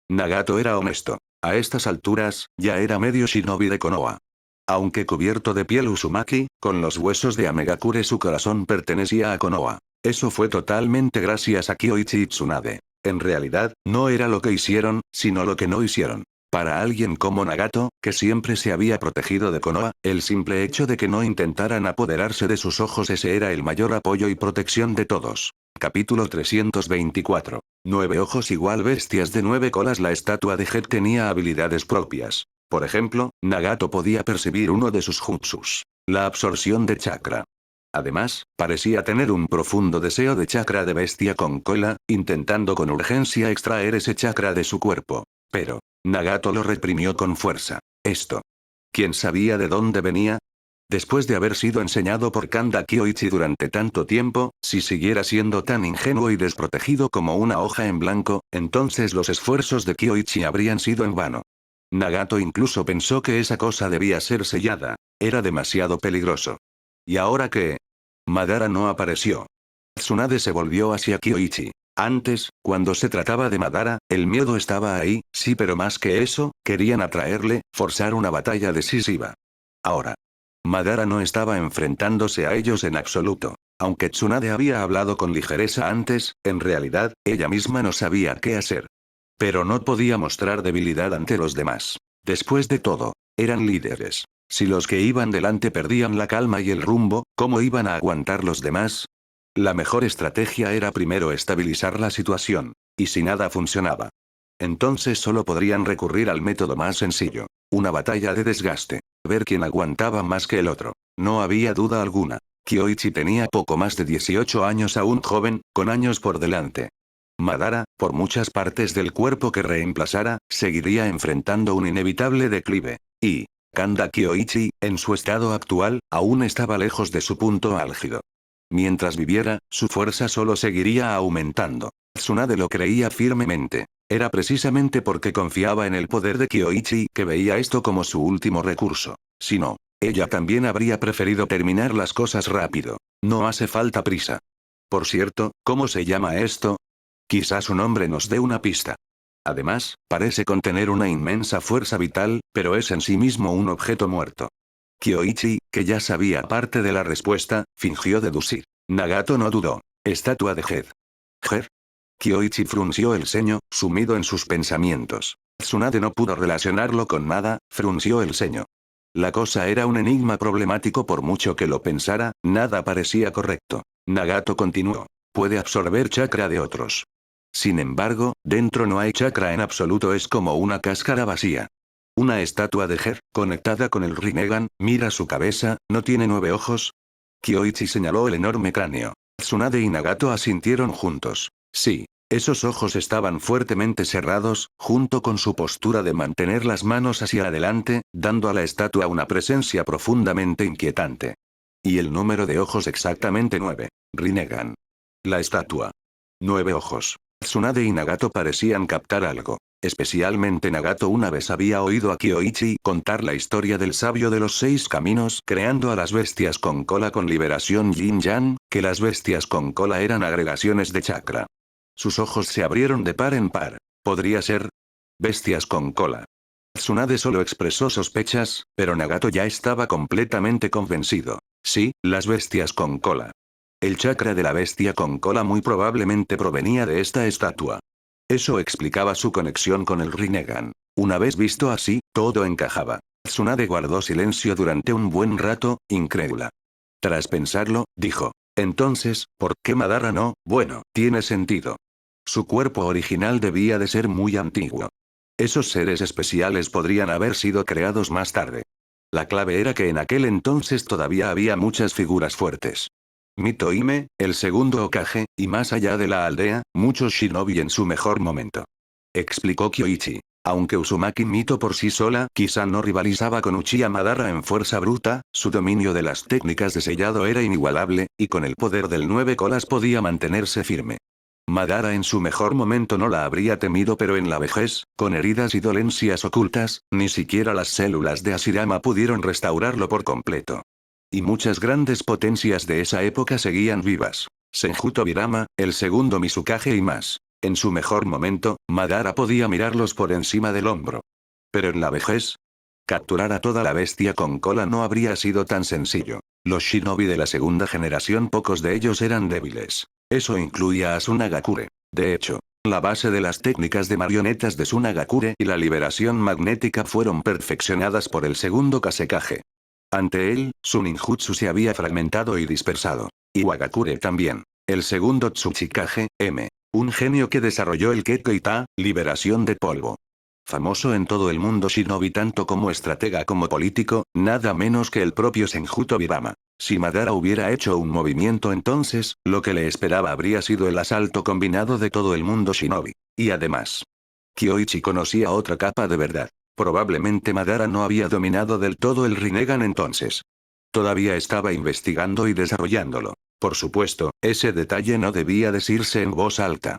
S2: Nagato era honesto. A estas alturas, ya era medio shinobi de Konoha. Aunque cubierto de piel Uzumaki, con los huesos de Amegakure su corazón pertenecía a Konoha. Eso fue totalmente gracias a Kyoichi y Tsunade. En realidad, no era lo que hicieron, sino lo que no hicieron. Para alguien como Nagato, que siempre se había protegido de Konoha, el simple hecho de que no intentaran apoderarse de sus ojos ese era el mayor apoyo y protección de todos. Capítulo 324. 9 ojos igual bestias de 9 colas. La estatua de Jet tenía habilidades propias. Por ejemplo, Nagato podía percibir uno de sus jutsus. La absorción de chakra. Además, parecía tener un profundo deseo de chakra de bestia con cola, intentando con urgencia extraer ese chakra de su cuerpo. Pero, Nagato lo reprimió con fuerza. Esto. ¿Quién sabía de dónde venía? Después de haber sido enseñado por Kanda Kyoichi durante tanto tiempo, si siguiera siendo tan ingenuo y desprotegido como una hoja en blanco, entonces los esfuerzos de Kyoichi habrían sido en vano. Nagato incluso pensó que esa cosa debía ser sellada. Era demasiado peligroso. ¿Y ahora qué? Madara no apareció. Tsunade se volvió hacia Kyoichi. Antes, cuando se trataba de Madara, el miedo estaba ahí, sí, pero más que eso, querían atraerle, forzar una batalla decisiva. Ahora. Madara no estaba enfrentándose a ellos en absoluto. Aunque Tsunade había hablado con ligereza antes, en realidad, ella misma no sabía qué hacer. Pero no podía mostrar debilidad ante los demás. Después de todo, eran líderes. Si los que iban delante perdían la calma y el rumbo, ¿cómo iban a aguantar los demás? La mejor estrategia era primero estabilizar la situación. Y si nada funcionaba, entonces solo podrían recurrir al método más sencillo. Una batalla de desgaste. Ver quién aguantaba más que el otro. No había duda alguna. Kyoichi tenía poco más de 18 años, aún joven, con años por delante. Madara, por muchas partes del cuerpo que reemplazara, seguiría enfrentando un inevitable declive. Y Kanda Kyoichi, en su estado actual, aún estaba lejos de su punto álgido. Mientras viviera, su fuerza solo seguiría aumentando. Tsunade lo creía firmemente. Era precisamente porque confiaba en el poder de Kyoichi que veía esto como su último recurso. Si no, ella también habría preferido terminar las cosas rápido. No hace falta prisa. Por cierto, ¿cómo se llama esto? Quizás su nombre nos dé una pista. Además, parece contener una inmensa fuerza vital, pero es en sí mismo un objeto muerto. Kyoichi, que ya sabía parte de la respuesta, fingió deducir. Nagato no dudó. Estatua de Hed. ¿Ger? Kyoichi frunció el ceño, sumido en sus pensamientos. Tsunade no pudo relacionarlo con nada, frunció el ceño. La cosa era un enigma problemático, por mucho que lo pensara, nada parecía correcto. Nagato continuó. Puede absorber chakra de otros. Sin embargo, dentro no hay chakra en absoluto, es como una cáscara vacía. Una estatua de Ger, conectada con el Rinnegan, mira su cabeza, ¿no tiene 9 ojos? Kyoichi señaló el enorme cráneo. Tsunade y Nagato asintieron juntos. Sí, esos ojos estaban fuertemente cerrados, junto con su postura de mantener las manos hacia adelante, dando a la estatua una presencia profundamente inquietante. Y el número de ojos exactamente 9. Rinnegan. La estatua. 9 ojos. Tsunade y Nagato parecían captar algo. Especialmente Nagato una vez había oído a Kyoichi contar la historia del sabio de los 6 caminos creando a las bestias con cola con liberación yin-yang, que las bestias con cola eran agregaciones de chakra. Sus ojos se abrieron de par en par. ¿Podría ser? Bestias con cola. Tsunade solo expresó sospechas, pero Nagato ya estaba completamente convencido. Sí, las bestias con cola. El chakra de la bestia con cola muy probablemente provenía de esta estatua. Eso explicaba su conexión con el Rinnegan. Una vez visto así, todo encajaba. Tsunade guardó silencio durante un buen rato, incrédula. Tras pensarlo, dijo. Entonces, ¿por qué Madara no? Bueno, tiene sentido. Su cuerpo original debía de ser muy antiguo. Esos seres especiales podrían haber sido creados más tarde. La clave era que en aquel entonces todavía había muchas figuras fuertes. Mito Hime, el segundo Hokage, y más allá de la aldea, muchos shinobi en su mejor momento. Explicó Kyoichi. Aunque Uzumaki Mito por sí sola quizá no rivalizaba con Uchiha Madara en fuerza bruta, su dominio de las técnicas de sellado era inigualable, y con el poder del 9 colas podía mantenerse firme. Madara en su mejor momento no la habría temido, pero en la vejez, con heridas y dolencias ocultas, ni siquiera las células de Hashirama pudieron restaurarlo por completo. Y muchas grandes potencias de esa época seguían vivas. Senju Tobirama, el segundo Mizukage y más. En su mejor momento, Madara podía mirarlos por encima del hombro. Pero en la vejez, capturar a toda la bestia con cola no habría sido tan sencillo. Los shinobi de la segunda generación, pocos de ellos eran débiles. Eso incluía a Tsunagakure. De hecho, la base de las técnicas de marionetas de Tsunagakure y la liberación magnética fueron perfeccionadas por el segundo Kazekage. Ante él, su ninjutsu se había fragmentado y dispersado. Y Wagakure también. El segundo Tsuchikage, M. Un genio que desarrolló el Kekkei-ta, liberación de polvo. Famoso en todo el mundo shinobi tanto como estratega como político, nada menos que el propio Senju Tobirama. Si Madara hubiera hecho un movimiento entonces, lo que le esperaba habría sido el asalto combinado de todo el mundo shinobi. Y además, Kyoichi conocía otra capa de verdad. Probablemente Madara no había dominado del todo el Rinnegan entonces. Todavía estaba investigando y desarrollándolo. Por supuesto, ese detalle no debía decirse en voz alta.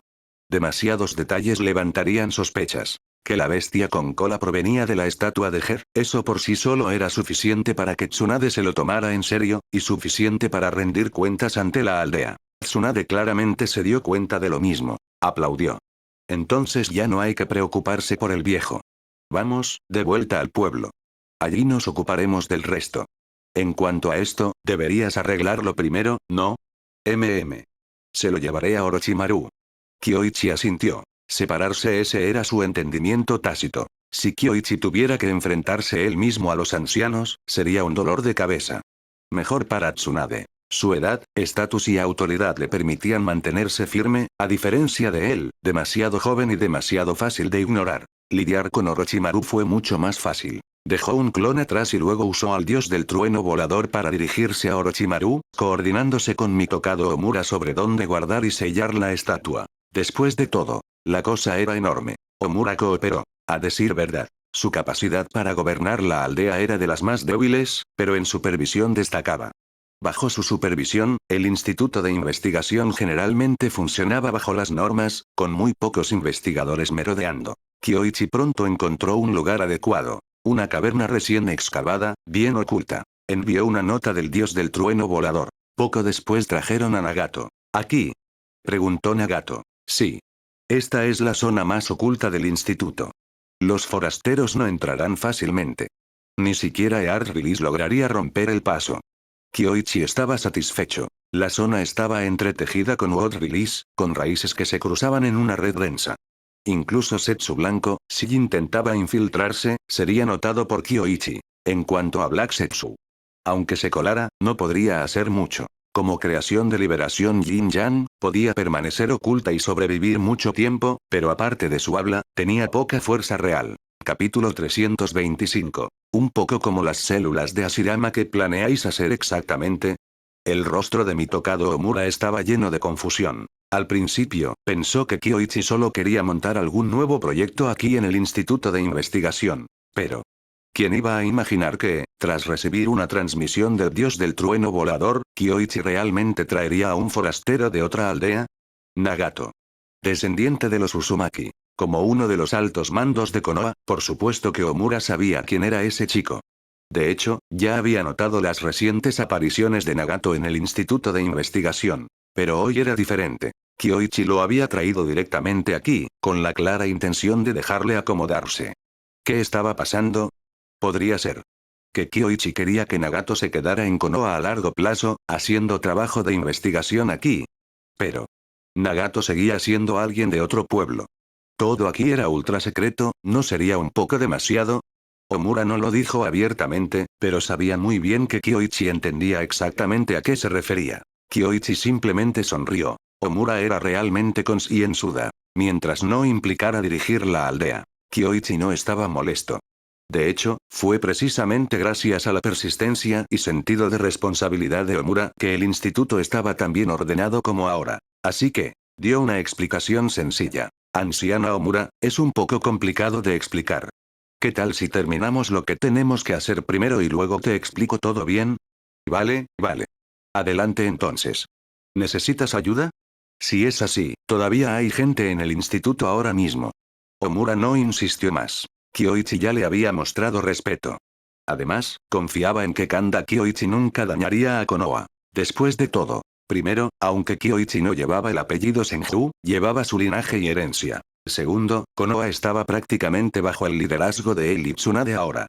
S2: Demasiados detalles levantarían sospechas. Que la bestia con cola provenía de la estatua de Ger, eso por sí solo era suficiente para que Tsunade se lo tomara en serio, y suficiente para rendir cuentas ante la aldea. Tsunade claramente se dio cuenta de lo mismo. Aplaudió. Entonces ya no hay que preocuparse por el viejo. Vamos, de vuelta al pueblo. Allí nos ocuparemos del resto. En cuanto a esto, deberías arreglarlo primero, ¿no? Se lo llevaré a Orochimaru. Kyoichi asintió. Separarse ese era su entendimiento tácito. Si Kyoichi tuviera que enfrentarse él mismo a los ancianos, sería un dolor de cabeza. Mejor para Tsunade. Su edad, estatus y autoridad le permitían mantenerse firme, a diferencia de él, demasiado joven y demasiado fácil de ignorar. Lidiar con Orochimaru fue mucho más fácil. Dejó un clon atrás y luego usó al dios del trueno volador para dirigirse a Orochimaru, coordinándose con mi tocado Omura sobre dónde guardar y sellar la estatua. Después de todo, la cosa era enorme. Omura cooperó. A decir verdad, su capacidad para gobernar la aldea era de las más débiles, pero en supervisión destacaba. Bajo su supervisión, el Instituto de Investigación generalmente funcionaba bajo las normas, con muy pocos investigadores merodeando. Kyoichi pronto encontró un lugar adecuado. Una caverna recién excavada, bien oculta. Envió una nota del dios del trueno volador. Poco después trajeron a Nagato. ¿Aquí?, preguntó Nagato. Sí. Esta es la zona más oculta del instituto. Los forasteros no entrarán fácilmente. Ni siquiera Earth Release lograría romper el paso. Kyoichi estaba satisfecho. La zona estaba entretejida con Earth Release, con raíces que se cruzaban en una red densa. Incluso Setsu Blanco, si intentaba infiltrarse, sería notado por Kyoichi. En cuanto a Black Setsu, aunque se colara, no podría hacer mucho. Como creación de liberación Yin-Yang, podía permanecer oculta y sobrevivir mucho tiempo, pero aparte de su habla, tenía poca fuerza real. Capítulo 325. Un poco como las células de Hashirama que planeáis hacer exactamente. El rostro de mi tocado Omura estaba lleno de confusión. Al principio, pensó que Kyoichi solo quería montar algún nuevo proyecto aquí en el Instituto de Investigación. Pero ¿quién iba a imaginar que, tras recibir una transmisión del dios del trueno volador, Kyoichi realmente traería a un forastero de otra aldea? Nagato. Descendiente de los Uzumaki. Como uno de los altos mandos de Konoha, por supuesto que Omura sabía quién era ese chico. De hecho, ya había notado las recientes apariciones de Nagato en el Instituto de Investigación. Pero hoy era diferente. Kyoichi lo había traído directamente aquí, con la clara intención de dejarle acomodarse. ¿Qué estaba pasando? Podría ser que Kyoichi quería que Nagato se quedara en Konoha a largo plazo, haciendo trabajo de investigación aquí. Pero Nagato seguía siendo alguien de otro pueblo. Todo aquí era ultra secreto, ¿no sería un poco demasiado? Omura no lo dijo abiertamente, pero sabía muy bien que Kyoichi entendía exactamente a qué se refería. Kyoichi simplemente sonrió. Omura era realmente concienzuda. Mientras no implicara dirigir la aldea, Kyoichi no estaba molesto. De hecho, fue precisamente gracias a la persistencia y sentido de responsabilidad de Omura que el instituto estaba tan bien ordenado como ahora. Así que, dio una explicación sencilla. Anciana Omura, es un poco complicado de explicar. ¿Qué tal si terminamos lo que tenemos que hacer primero y luego te explico todo bien? Vale. Adelante entonces. ¿Necesitas ayuda? Si es así, todavía hay gente en el instituto ahora mismo. Omura no insistió más. Kyoichi ya le había mostrado respeto. Además, confiaba en que Kanda Kyoichi nunca dañaría a Konoha. Después de todo, primero, aunque Kyoichi no llevaba el apellido Senju, llevaba su linaje y herencia. Segundo, Konoha estaba prácticamente bajo el liderazgo de él y Tsunade ahora.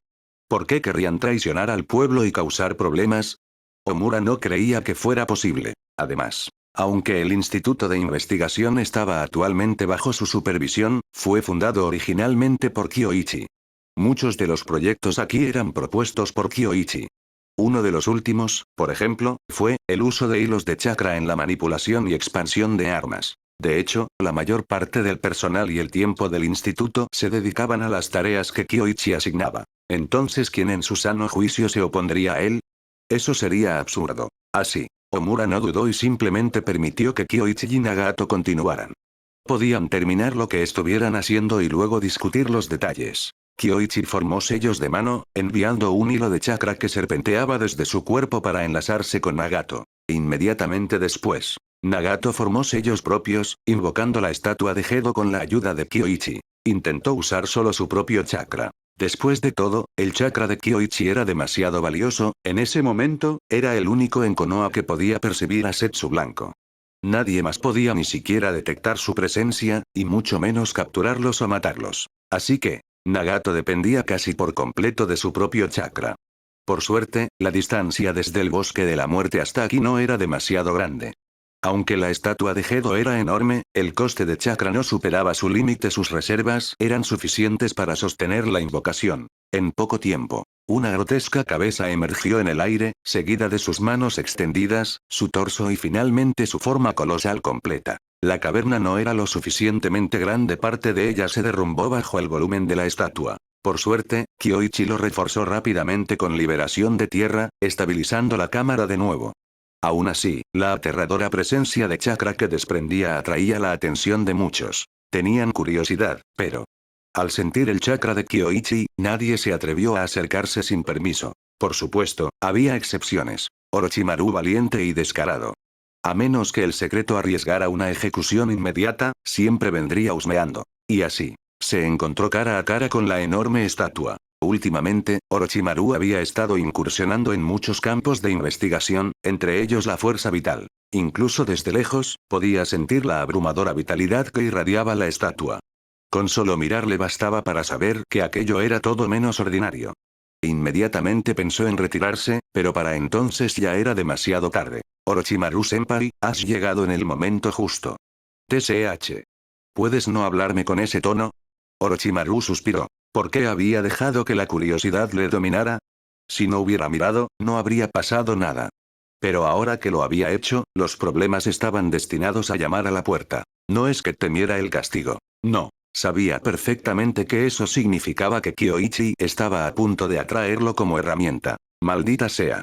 S2: ¿Por qué querrían traicionar al pueblo y causar problemas? Omura no creía que fuera posible. Además, aunque el Instituto de Investigación estaba actualmente bajo su supervisión, fue fundado originalmente por Kyoichi. Muchos de los proyectos aquí eran propuestos por Kyoichi. Uno de los últimos, por ejemplo, fue el uso de hilos de chakra en la manipulación y expansión de armas. De hecho, la mayor parte del personal y el tiempo del instituto se dedicaban a las tareas que Kyoichi asignaba. Entonces, ¿quién en su sano juicio se opondría a él? Eso sería absurdo. Así, Omura no dudó y simplemente permitió que Kyoichi y Nagato continuaran. Podían terminar lo que estuvieran haciendo y luego discutir los detalles. Kyoichi formó sellos de mano, enviando un hilo de chakra que serpenteaba desde su cuerpo para enlazarse con Nagato. Inmediatamente después, Nagato formó sellos propios, invocando la estatua de Gedo con la ayuda de Kyoichi. Intentó usar solo su propio chakra. Después de todo, el chakra de Kyoichi era demasiado valioso, en ese momento, era el único en Konoha que podía percibir a Setsu Blanco. Nadie más podía ni siquiera detectar su presencia, y mucho menos capturarlos o matarlos. Así que, Nagato dependía casi por completo de su propio chakra. Por suerte, la distancia desde el bosque de la muerte hasta aquí no era demasiado grande. Aunque la estatua de Gedo era enorme, el coste de chakra no superaba su límite. Sus reservas eran suficientes para sostener la invocación. En poco tiempo, una grotesca cabeza emergió en el aire, seguida de sus manos extendidas, su torso y finalmente su forma colosal completa. La caverna no era lo suficientemente grande, parte de ella se derrumbó bajo el volumen de la estatua. Por suerte, Kyoichi lo reforzó rápidamente con liberación de tierra, estabilizando la cámara de nuevo. Aún así, la aterradora presencia de chakra que desprendía atraía la atención de muchos. Tenían curiosidad, pero al sentir el chakra de Kyoichi, nadie se atrevió a acercarse sin permiso. Por supuesto, había excepciones. Orochimaru valiente y descarado. A menos que el secreto arriesgara una ejecución inmediata, siempre vendría husmeando. Y así, se encontró cara a cara con la enorme estatua. Últimamente, Orochimaru había estado incursionando en muchos campos de investigación, entre ellos la fuerza vital. Incluso desde lejos, podía sentir la abrumadora vitalidad que irradiaba la estatua. Con solo mirarle bastaba para saber que aquello era todo menos ordinario. Inmediatamente pensó en retirarse, pero para entonces ya era demasiado tarde. Orochimaru-senpai, has llegado en el momento justo. TSH. ¿Puedes no hablarme con ese tono? Orochimaru suspiró. ¿Por qué había dejado que la curiosidad le dominara? Si no hubiera mirado, no habría pasado nada. Pero ahora que lo había hecho, los problemas estaban destinados a llamar a la puerta. No es que temiera el castigo. No. Sabía perfectamente que eso significaba que Kyoichi estaba a punto de atraerlo como herramienta. Maldita sea.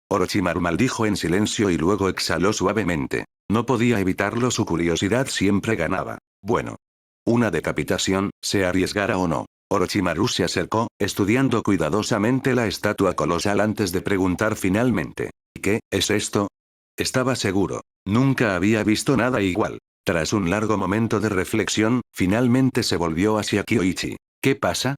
S2: Orochimaru maldijo en silencio y luego exhaló suavemente. No podía evitarlo, su curiosidad siempre ganaba. Bueno. Una decapitación, se arriesgara o no. Orochimaru se acercó, estudiando cuidadosamente la estatua colosal antes de preguntar finalmente. ¿Qué es esto? Estaba seguro. Nunca había visto nada igual. Tras un largo momento de reflexión, finalmente se volvió hacia Kyoichi. ¿Qué pasa?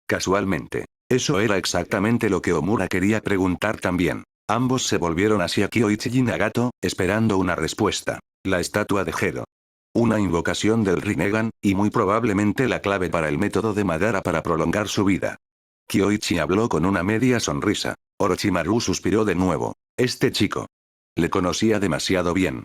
S2: Casualmente. Eso era exactamente lo que Omura quería preguntar también. Ambos se volvieron hacia Kyoichi y Nagato, esperando una respuesta. La estatua de Gedo. Una invocación del Rinnegan, y muy probablemente la clave para el método de Madara para prolongar su vida. Kyoichi habló con una media sonrisa. Orochimaru suspiró de nuevo. Este chico. Le conocía demasiado bien.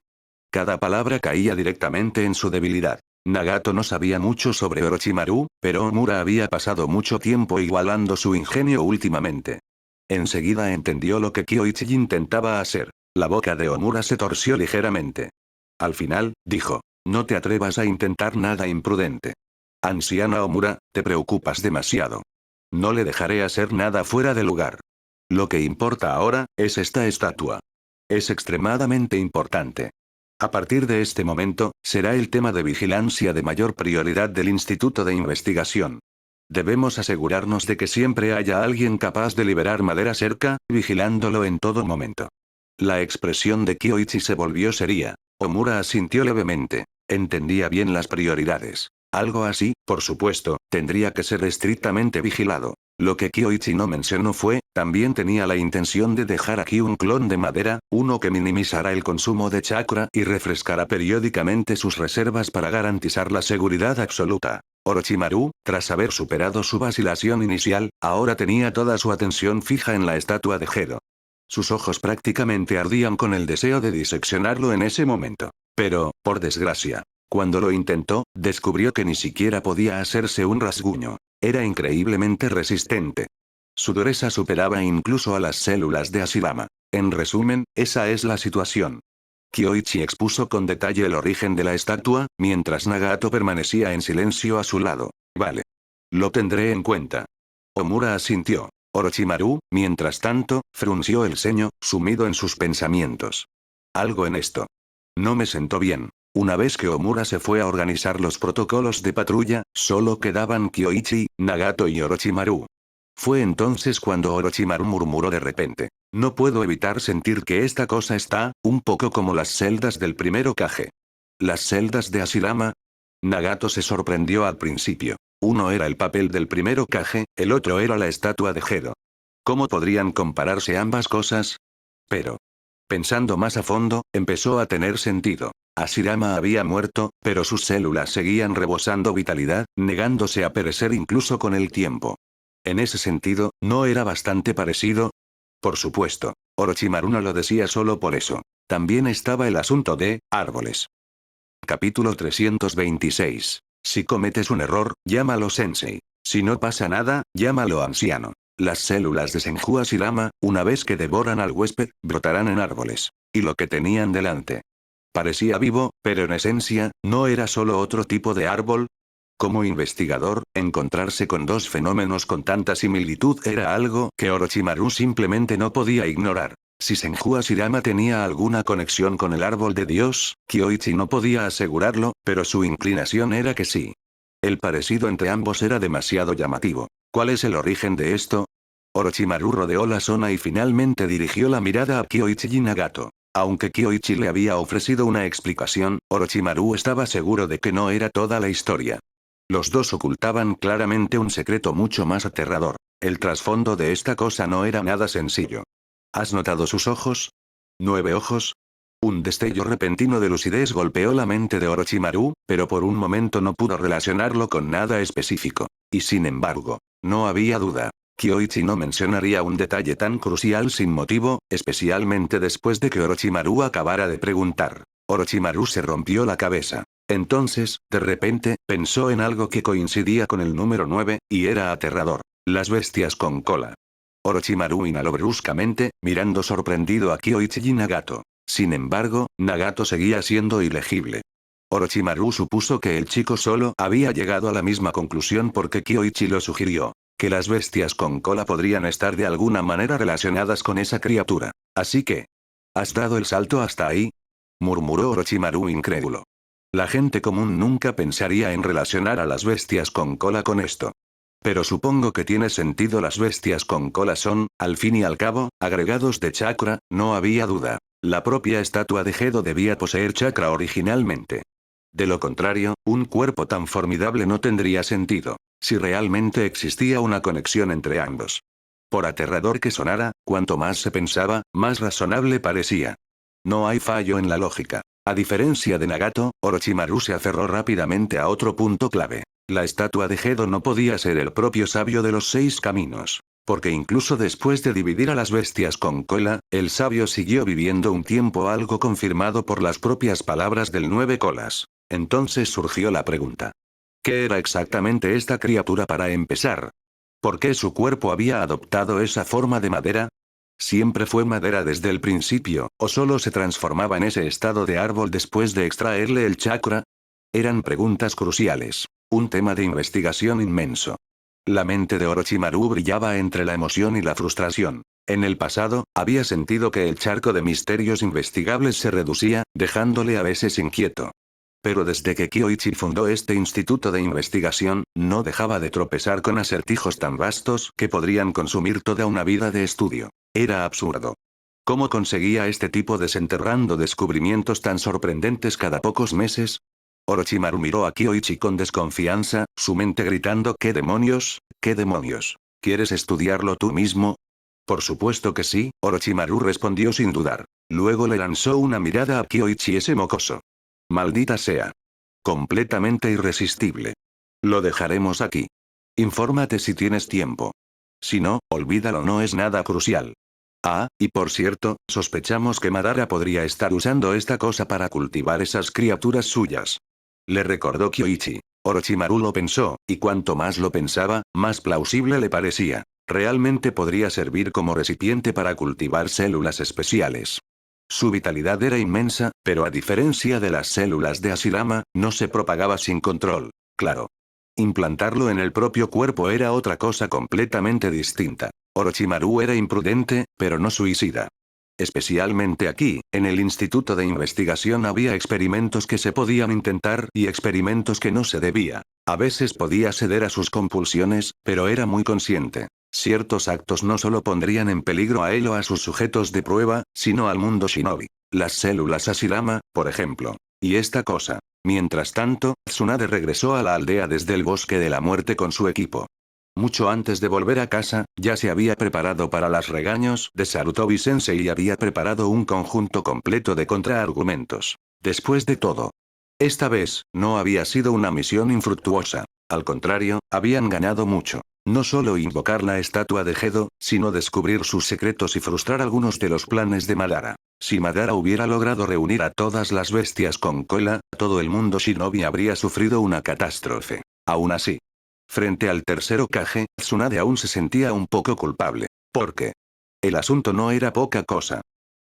S2: Cada palabra caía directamente en su debilidad. Nagato no sabía mucho sobre Orochimaru, pero Omura había pasado mucho tiempo igualando su ingenio últimamente. Enseguida entendió lo que Kyoichi intentaba hacer. La boca de Omura se torció ligeramente. Al final, dijo. No te atrevas a intentar nada imprudente. Anciana Omura, te preocupas demasiado. No le dejaré hacer nada fuera de lugar. Lo que importa ahora, es esta estatua. Es extremadamente importante. A partir de este momento, será el tema de vigilancia de mayor prioridad del Instituto de Investigación. Debemos asegurarnos de que siempre haya alguien capaz de liberar Madara cerca, vigilándolo en todo momento. La expresión de Kyoichi se volvió seria. Omura asintió levemente. Entendía bien las prioridades. Algo así, por supuesto, tendría que ser estrictamente vigilado. Lo que Kyoichi no mencionó fue, también tenía la intención de dejar aquí un clon de Madara, uno que minimizara el consumo de chakra y refrescara periódicamente sus reservas para garantizar la seguridad absoluta. Orochimaru, tras haber superado su vacilación inicial, ahora tenía toda su atención fija en la estatua de Gedo. Sus ojos prácticamente ardían con el deseo de diseccionarlo en ese momento. Pero, por desgracia, cuando lo intentó, descubrió que ni siquiera podía hacerse un rasguño. Era increíblemente resistente. Su dureza superaba incluso a las células de Hashirama. En resumen, esa es la situación. Kyoichi expuso con detalle el origen de la estatua, mientras Nagato permanecía en silencio a su lado. Vale. Lo tendré en cuenta. Omura asintió. Orochimaru, mientras tanto, frunció el ceño, sumido en sus pensamientos. Algo en esto no me sentó bien. Una vez que Omura se fue a organizar los protocolos de patrulla, solo quedaban Kyoichi, Nagato y Orochimaru. Fue entonces cuando Orochimaru murmuró de repente. No puedo evitar sentir que esta cosa está, un poco como las celdas del primer Hokage. ¿Las celdas de Hashirama? Nagato se sorprendió al principio. Uno era el papel del primer Hokage, el otro era la estatua de Gedo. ¿Cómo podrían compararse ambas cosas? Pero, pensando más a fondo, empezó a tener sentido. Hashirama había muerto, pero sus células seguían rebosando vitalidad, negándose a perecer incluso con el tiempo. En ese sentido, ¿no era bastante parecido? Por supuesto, Orochimaru no lo decía solo por eso. También estaba el asunto de árboles. Capítulo 326. Si cometes un error, llámalo sensei. Si no pasa nada, llámalo anciano. Las células de Senju Hashirama, una vez que devoran al huésped, brotarán en árboles. Y lo que tenían delante parecía vivo, pero en esencia, ¿no era solo otro tipo de árbol? Como investigador, encontrarse con dos fenómenos con tanta similitud era algo que Orochimaru simplemente no podía ignorar. Si Senju Hashirama tenía alguna conexión con el árbol de Dios, Kyoichi no podía asegurarlo, pero su inclinación era que sí. El parecido entre ambos era demasiado llamativo. ¿Cuál es el origen de esto? Orochimaru rodeó la zona y finalmente dirigió la mirada a Kyoichi y Nagato. Aunque Kyoichi le había ofrecido una explicación, Orochimaru estaba seguro de que no era toda la historia. Los dos ocultaban claramente un secreto mucho más aterrador. El trasfondo de esta cosa no era nada sencillo. ¿Has notado sus ojos? 9 ojos. Un destello repentino de lucidez golpeó la mente de Orochimaru, pero por un momento no pudo relacionarlo con nada específico. Y sin embargo, no había duda. Kyoichi no mencionaría un detalle tan crucial sin motivo, especialmente después de que Orochimaru acabara de preguntar. Orochimaru se rompió la cabeza. Entonces, de repente, pensó en algo que coincidía con el número 9, y era aterrador. Las bestias con cola. Orochimaru inhaló bruscamente, mirando sorprendido a Kyoichi y Nagato. Sin embargo, Nagato seguía siendo ilegible. Orochimaru supuso que el chico solo había llegado a la misma conclusión porque Kyoichi lo sugirió. Que las bestias con cola podrían estar de alguna manera relacionadas con esa criatura. Así que, ¿has dado el salto hasta ahí? Murmuró Orochimaru incrédulo. La gente común nunca pensaría en relacionar a las bestias con cola con esto. Pero supongo que tiene sentido. Las bestias con cola son, al fin y al cabo, agregados de chakra, no había duda. La propia estatua de Gedo debía poseer chakra originalmente. De lo contrario, un cuerpo tan formidable no tendría sentido. Si realmente existía una conexión entre ambos. Por aterrador que sonara, cuanto más se pensaba, más razonable parecía. No hay fallo en la lógica. A diferencia de Nagato, Orochimaru se aferró rápidamente a otro punto clave. La estatua de Gedo no podía ser el propio sabio de los 6 caminos. Porque incluso después de dividir a las bestias con cola, el sabio siguió viviendo un tiempo, algo confirmado por las propias palabras del 9 colas. Entonces surgió la pregunta. ¿Qué era exactamente esta criatura para empezar? ¿Por qué su cuerpo había adoptado esa forma de madera? ¿Siempre fue madera desde el principio, o solo se transformaba en ese estado de árbol después de extraerle el chakra? Eran preguntas cruciales. Un tema de investigación inmenso. La mente de Orochimaru brillaba entre la emoción y la frustración. En el pasado, había sentido que el charco de misterios investigables se reducía, dejándole a veces inquieto. Pero desde que Kyoichi fundó este instituto de investigación, no dejaba de tropezar con acertijos tan vastos que podrían consumir toda una vida de estudio. Era absurdo. ¿Cómo conseguía este tipo desenterrando descubrimientos tan sorprendentes cada pocos meses? Orochimaru miró a Kyoichi con desconfianza, su mente gritando ¿qué demonios? ¿Qué demonios? ¿Quieres estudiarlo tú mismo? Por supuesto que sí, Orochimaru respondió sin dudar. Luego le lanzó una mirada a Kyoichi, ese mocoso. Maldita sea. Completamente irresistible. Lo dejaremos aquí. Infórmate si tienes tiempo. Si no, olvídalo, no es nada crucial. Ah, y por cierto, sospechamos que Madara podría estar usando esta cosa para cultivar esas criaturas suyas. Le recordó Kyoichi. Orochimaru lo pensó, y cuanto más lo pensaba, más plausible le parecía. Realmente podría servir como recipiente para cultivar células especiales. Su vitalidad era inmensa, pero a diferencia de las células de Hashirama, no se propagaba sin control. Claro. Implantarlo en el propio cuerpo era otra cosa completamente distinta. Orochimaru era imprudente, pero no suicida. Especialmente aquí, en el Instituto de Investigación había experimentos que se podían intentar y experimentos que no se debía. A veces podía ceder a sus compulsiones, pero era muy consciente. Ciertos actos no solo pondrían en peligro a él o a sus sujetos de prueba, sino al mundo shinobi. Las células Hashirama, por ejemplo. Y esta cosa. Mientras tanto, Tsunade regresó a la aldea desde el bosque de la muerte con su equipo. Mucho antes de volver a casa, ya se había preparado para los regaños de Sarutobi Sensei y había preparado un conjunto completo de contraargumentos. Después de todo, esta vez, no había sido una misión infructuosa. Al contrario, habían ganado mucho. No solo invocar la estatua de Gedo, sino descubrir sus secretos y frustrar algunos de los planes de Madara. Si Madara hubiera logrado reunir a todas las bestias con cola, todo el mundo shinobi habría sufrido una catástrofe. Aún así, frente al tercer Hokage, Tsunade aún se sentía un poco culpable. Porque el asunto no era poca cosa.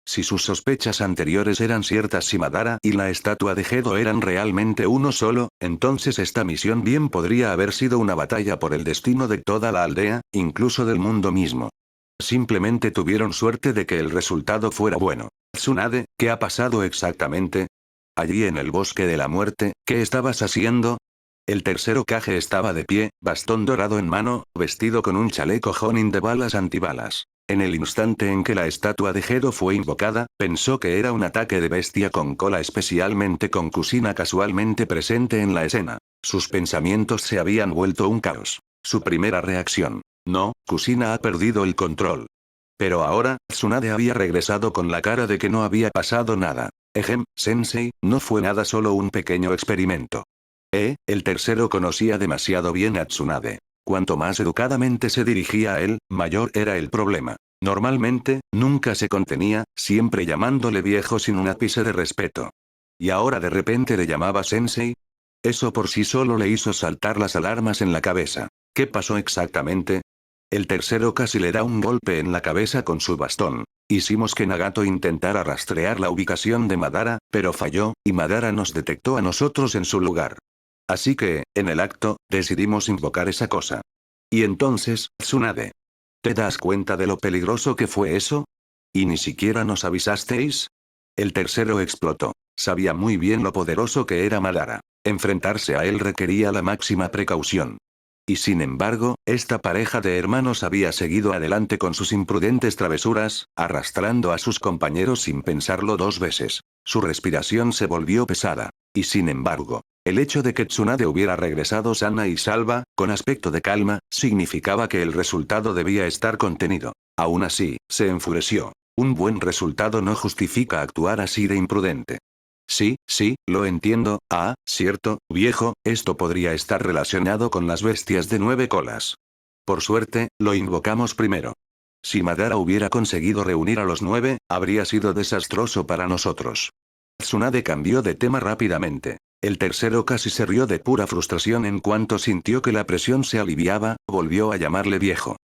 S2: Si sus sospechas anteriores eran ciertas, si Madara y la estatua de Gedo eran realmente uno solo, entonces esta misión bien podría haber sido una batalla por el destino de toda la aldea, incluso del mundo mismo. Simplemente tuvieron suerte de que el resultado fuera bueno. Tsunade, ¿qué ha pasado exactamente? Allí en el bosque de la muerte, ¿qué estabas haciendo? El tercer Hokage estaba de pie, bastón dorado en mano, vestido con un chaleco Jonin de balas antibalas. En el instante en que la estatua de Gedo fue invocada, pensó que era un ataque de bestia con cola, especialmente con Kushina casualmente presente en la escena. Sus pensamientos se habían vuelto un caos. Su primera reacción: no, Kushina ha perdido el control. Pero ahora, Tsunade había regresado con la cara de que no había pasado nada. Sensei, no fue nada, solo un pequeño experimento. El tercero conocía demasiado bien a Tsunade. Cuanto más educadamente se dirigía a él, mayor era el problema. Normalmente, nunca se contenía, siempre llamándole viejo sin un ápice de respeto. Y ahora de repente le llamaba Sensei. Eso por sí solo le hizo saltar las alarmas en la cabeza. ¿Qué pasó exactamente? El tercero casi le da un golpe en la cabeza con su bastón. Hicimos que Nagato intentara rastrear la ubicación de Madara, pero falló, y Madara nos detectó a nosotros en su lugar. Así que, en el acto, decidimos invocar esa cosa. Y entonces, Tsunade, ¿te das cuenta de lo peligroso que fue eso? ¿Y ni siquiera nos avisasteis? El tercero explotó. Sabía muy bien lo poderoso que era Madara. Enfrentarse a él requería la máxima precaución. Y sin embargo, esta pareja de hermanos había seguido adelante con sus imprudentes travesuras, arrastrando a sus compañeros sin pensarlo dos veces. Su respiración se volvió pesada. Y sin embargo, el hecho de que Tsunade hubiera regresado sana y salva, con aspecto de calma, significaba que el resultado debía estar contenido. Aún así, se enfureció. Un buen resultado no justifica actuar así de imprudente. Sí, lo entiendo. Ah, cierto, viejo, esto podría estar relacionado con las bestias de 9 colas. Por suerte, lo invocamos primero. Si Madara hubiera conseguido reunir a los 9, habría sido desastroso para nosotros. Tsunade cambió de tema rápidamente. El tercero casi se rió de pura frustración en cuanto sintió que la presión se aliviaba, volvió a llamarle viejo.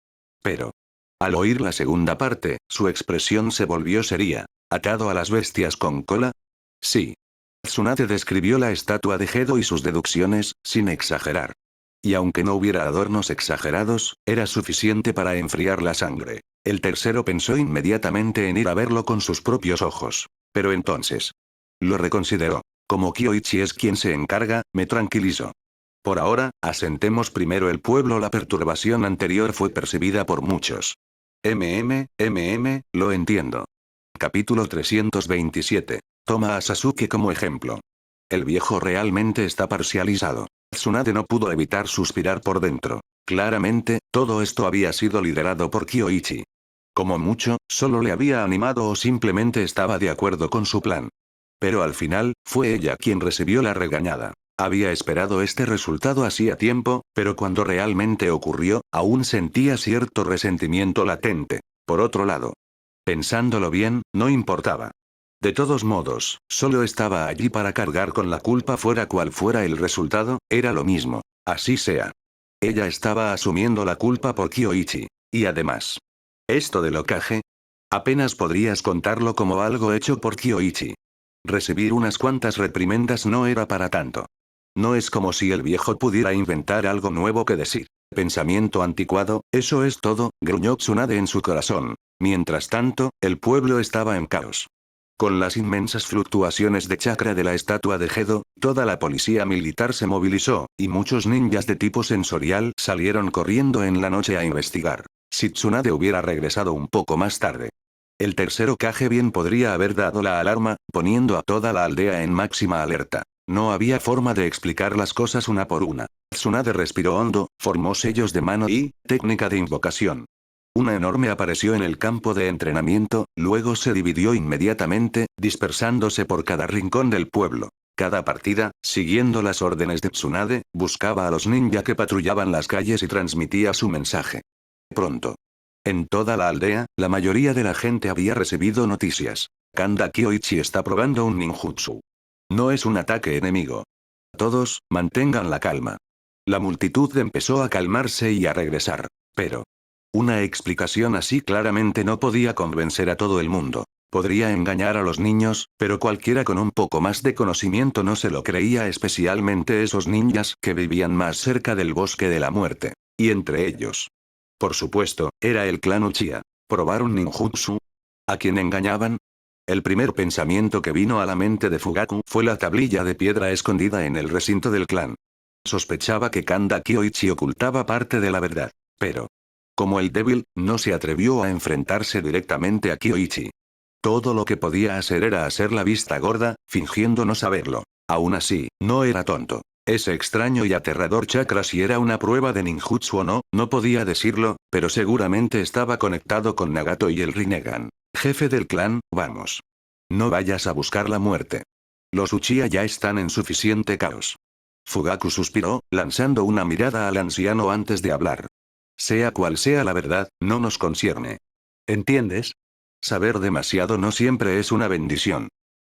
S2: Pero, al oír la segunda parte, su expresión se volvió seria. ¿Atado a las bestias con cola? Sí. Tsunade describió la estatua de Gedo y sus deducciones, sin exagerar. Y aunque no hubiera adornos exagerados, era suficiente para enfriar la sangre. El tercero pensó inmediatamente en ir a verlo con sus propios ojos. Pero entonces, lo reconsideró. Como Kyoichi es quien se encarga, me tranquilizó. Por ahora, asentemos primero el pueblo. La perturbación anterior fue percibida por muchos. Lo entiendo. Capítulo 327. Toma a Sasuke como ejemplo. El viejo realmente está parcializado. Tsunade no pudo evitar suspirar por dentro. Claramente, todo esto había sido liderado por Kyoichi. Como mucho, solo le había animado o simplemente estaba de acuerdo con su plan. Pero al final, fue ella quien recibió la regañada. Había esperado este resultado hacía tiempo, pero cuando realmente ocurrió, aún sentía cierto resentimiento latente. Por otro lado, pensándolo bien, no importaba. De todos modos, solo estaba allí para cargar con la culpa fuera cual fuera el resultado, era lo mismo. Así sea. Ella estaba asumiendo la culpa por Kyoichi. Y además, esto del Hokage. Apenas podrías contarlo como algo hecho por Kyoichi. Recibir unas cuantas reprimendas no era para tanto. No es como si el viejo pudiera inventar algo nuevo que decir. Pensamiento anticuado, eso es todo, gruñó Tsunade en su corazón. Mientras tanto, el pueblo estaba en caos. Con las inmensas fluctuaciones de chakra de la estatua de Gedo, toda la policía militar se movilizó, y muchos ninjas de tipo sensorial salieron corriendo en la noche a investigar. Si Tsunade hubiera regresado un poco más tarde. El tercer Hokage bien podría haber dado la alarma, poniendo a toda la aldea en máxima alerta. No había forma de explicar las cosas una por una. Tsunade respiró hondo, formó sellos de mano y, técnica de invocación. Una enorme apareció en el campo de entrenamiento, luego se dividió inmediatamente, dispersándose por cada rincón del pueblo. Cada partida, siguiendo las órdenes de Tsunade, buscaba a los ninja que patrullaban las calles y transmitía su mensaje. Pronto. En toda la aldea, la mayoría de la gente había recibido noticias. Kanda Kyoichi está probando un ninjutsu. No es un ataque enemigo. Todos, mantengan la calma. La multitud empezó a calmarse y a regresar. Pero una explicación así claramente no podía convencer a todo el mundo. Podría engañar a los niños, pero cualquiera con un poco más de conocimiento no se lo creía, especialmente esos ninjas que vivían más cerca del bosque de la muerte. Y entre ellos. Por supuesto, era el clan Uchiha. ¿Probar un ninjutsu? ¿A quién engañaban? El primer pensamiento que vino a la mente de Fugaku fue la tablilla de piedra escondida en el recinto del clan. Sospechaba que Kanda Kyoichi ocultaba parte de la verdad. Pero como el débil, no se atrevió a enfrentarse directamente a Kyoichi. Todo lo que podía hacer era hacer la vista gorda, fingiendo no saberlo. Aún así, no era tonto. Ese extraño y aterrador chakra, si era una prueba de ninjutsu o no, no podía decirlo, pero seguramente estaba conectado con Nagato y el Rinnegan. Jefe del clan, vamos. No vayas a buscar la muerte. Los Uchiha ya están en suficiente caos. Fugaku suspiró, lanzando una mirada al anciano antes de hablar. Sea cual sea la verdad, no nos concierne. ¿Entiendes? Saber demasiado no siempre es una bendición.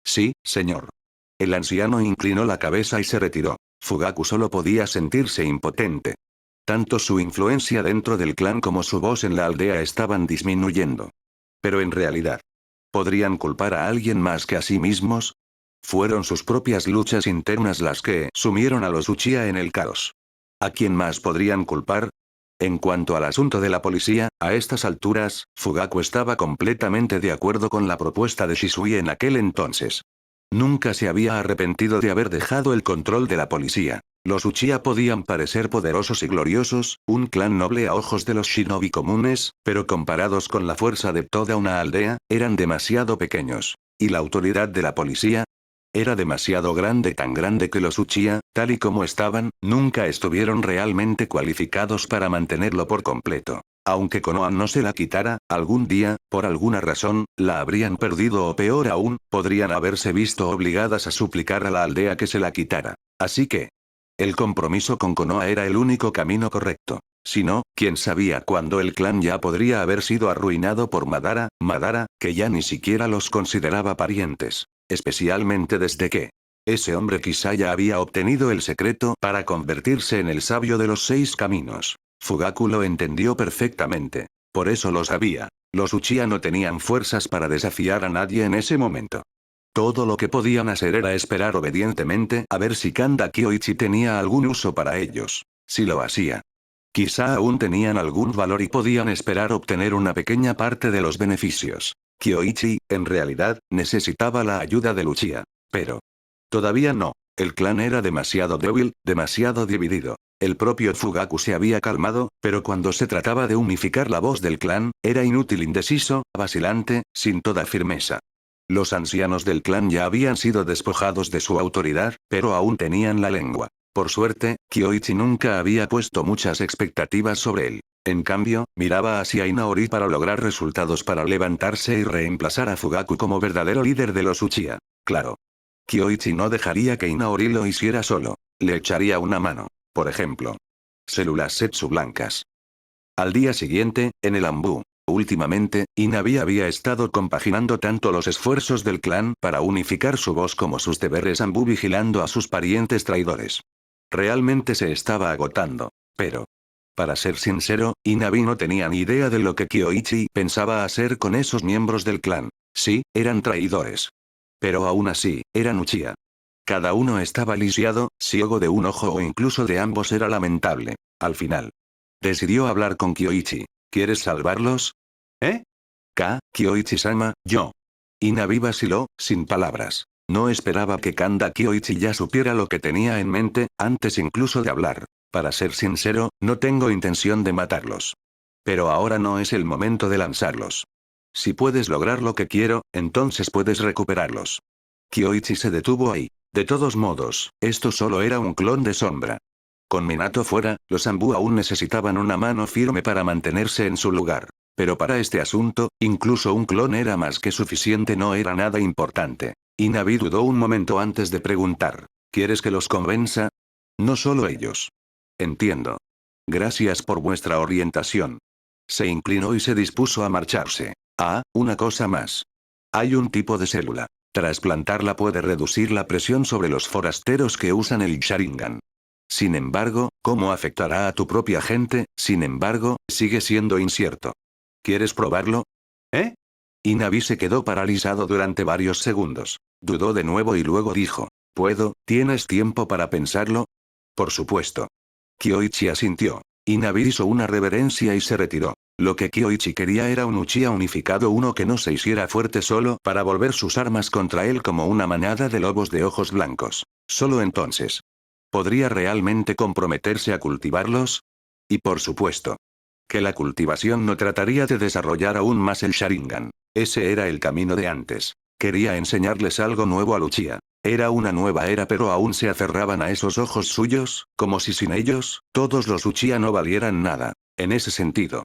S2: Sí, señor. El anciano inclinó la cabeza y se retiró. Fugaku solo podía sentirse impotente. Tanto su influencia dentro del clan como su voz en la aldea estaban disminuyendo. Pero en realidad, ¿podrían culpar a alguien más que a sí mismos? Fueron sus propias luchas internas las que sumieron a los Uchiha en el caos. ¿A quién más podrían culpar? En cuanto al asunto de la policía, a estas alturas, Fugaku estaba completamente de acuerdo con la propuesta de Shisui en aquel entonces. Nunca se había arrepentido de haber dejado el control de la policía. Los Uchiha podían parecer poderosos y gloriosos, un clan noble a ojos de los shinobi comunes, pero comparados con la fuerza de toda una aldea, eran demasiado pequeños. ¿Y la autoridad de la policía? Era demasiado grande, tan grande que los Uchiha, tal y como estaban, nunca estuvieron realmente cualificados para mantenerlo por completo. Aunque Konoha no se la quitara, algún día, por alguna razón, la habrían perdido o peor aún, podrían haberse visto obligadas a suplicar a la aldea que se la quitara. Así que, el compromiso con Konoha era el único camino correcto. Si no, quién sabía cuándo el clan ya podría haber sido arruinado por Madara, que ya ni siquiera los consideraba parientes. Especialmente desde que ese hombre quizá ya había obtenido el secreto para convertirse en el sabio de los 6 caminos. Fugaku lo entendió perfectamente. Por eso lo sabía. Los Uchiha no tenían fuerzas para desafiar a nadie en ese momento. Todo lo que podían hacer era esperar obedientemente a ver si Kanda Kyoichi tenía algún uso para ellos. Si lo hacía, quizá aún tenían algún valor y podían esperar obtener una pequeña parte de los beneficios. Kyoichi, en realidad, necesitaba la ayuda de Uchiha. Pero todavía no. El clan era demasiado débil, demasiado dividido. El propio Fugaku se había calmado, pero cuando se trataba de unificar la voz del clan, era inútil, indeciso, vacilante, sin toda firmeza. Los ancianos del clan ya habían sido despojados de su autoridad, pero aún tenían la lengua. Por suerte, Kyoichi nunca había puesto muchas expectativas sobre él. En cambio, miraba hacia Inaori para lograr resultados, para levantarse y reemplazar a Fugaku como verdadero líder de los Uchiha. Claro. Kyoichi no dejaría que Inaori lo hiciera solo. Le echaría una mano. Por ejemplo, células Setsu blancas. Al día siguiente, en el Anbu. Últimamente, Inabi había estado compaginando tanto los esfuerzos del clan para unificar su voz como sus deberes Anbu vigilando a sus parientes traidores. Realmente se estaba agotando. Pero Para ser sincero, Inabi no tenía ni idea de lo que Kyoichi pensaba hacer con esos miembros del clan. Sí, eran traidores. Pero aún así, eran Uchiha. Cada uno estaba lisiado, ciego de un ojo o incluso de ambos era lamentable. Al final. Decidió hablar con Kyoichi. ¿Quieres salvarlos? ¿Eh? Kyoichi-sama, yo. Inabi vaciló, sin palabras. No esperaba que Kanda Kyoichi ya supiera lo que tenía en mente, antes incluso de hablar. Para ser sincero, no tengo intención de matarlos. Pero ahora no es el momento de lanzarlos. Si puedes lograr lo que quiero, entonces puedes recuperarlos. Kyoichi se detuvo ahí. De todos modos, esto solo era un clon de sombra. Con Minato fuera, los Anbu aún necesitaban una mano firme para mantenerse en su lugar. Pero para este asunto, incluso un clon era más que suficiente, no era nada importante. Inabi dudó un momento antes de preguntar. ¿Quieres que los convenza? No solo ellos. Entiendo. Gracias por vuestra orientación. Se inclinó y se dispuso a marcharse. Ah, una cosa más. Hay un tipo de célula. Trasplantarla puede reducir la presión sobre los forasteros que usan el Sharingan. Sin embargo, ¿cómo afectará a tu propia gente? Sin embargo, sigue siendo incierto. ¿Quieres probarlo? ¿Eh? Inabi se quedó paralizado durante varios segundos. Dudó de nuevo y luego dijo, ¿puedo? ¿Tienes tiempo para pensarlo? Por supuesto. Kyoichi asintió. Inabi hizo una reverencia y se retiró. Lo que Kyoichi quería era un Uchiha unificado, uno que no se hiciera fuerte solo para volver sus armas contra él como una manada de lobos de ojos blancos. Solo entonces. ¿Podría realmente comprometerse a cultivarlos? Y por supuesto. Que la cultivación no trataría de desarrollar aún más el Sharingan. Ese era el camino de antes. Quería enseñarles algo nuevo a Uchiha. Era una nueva era, pero aún se aferraban a esos ojos suyos, como si sin ellos, todos los Uchiha no valieran nada. En ese sentido.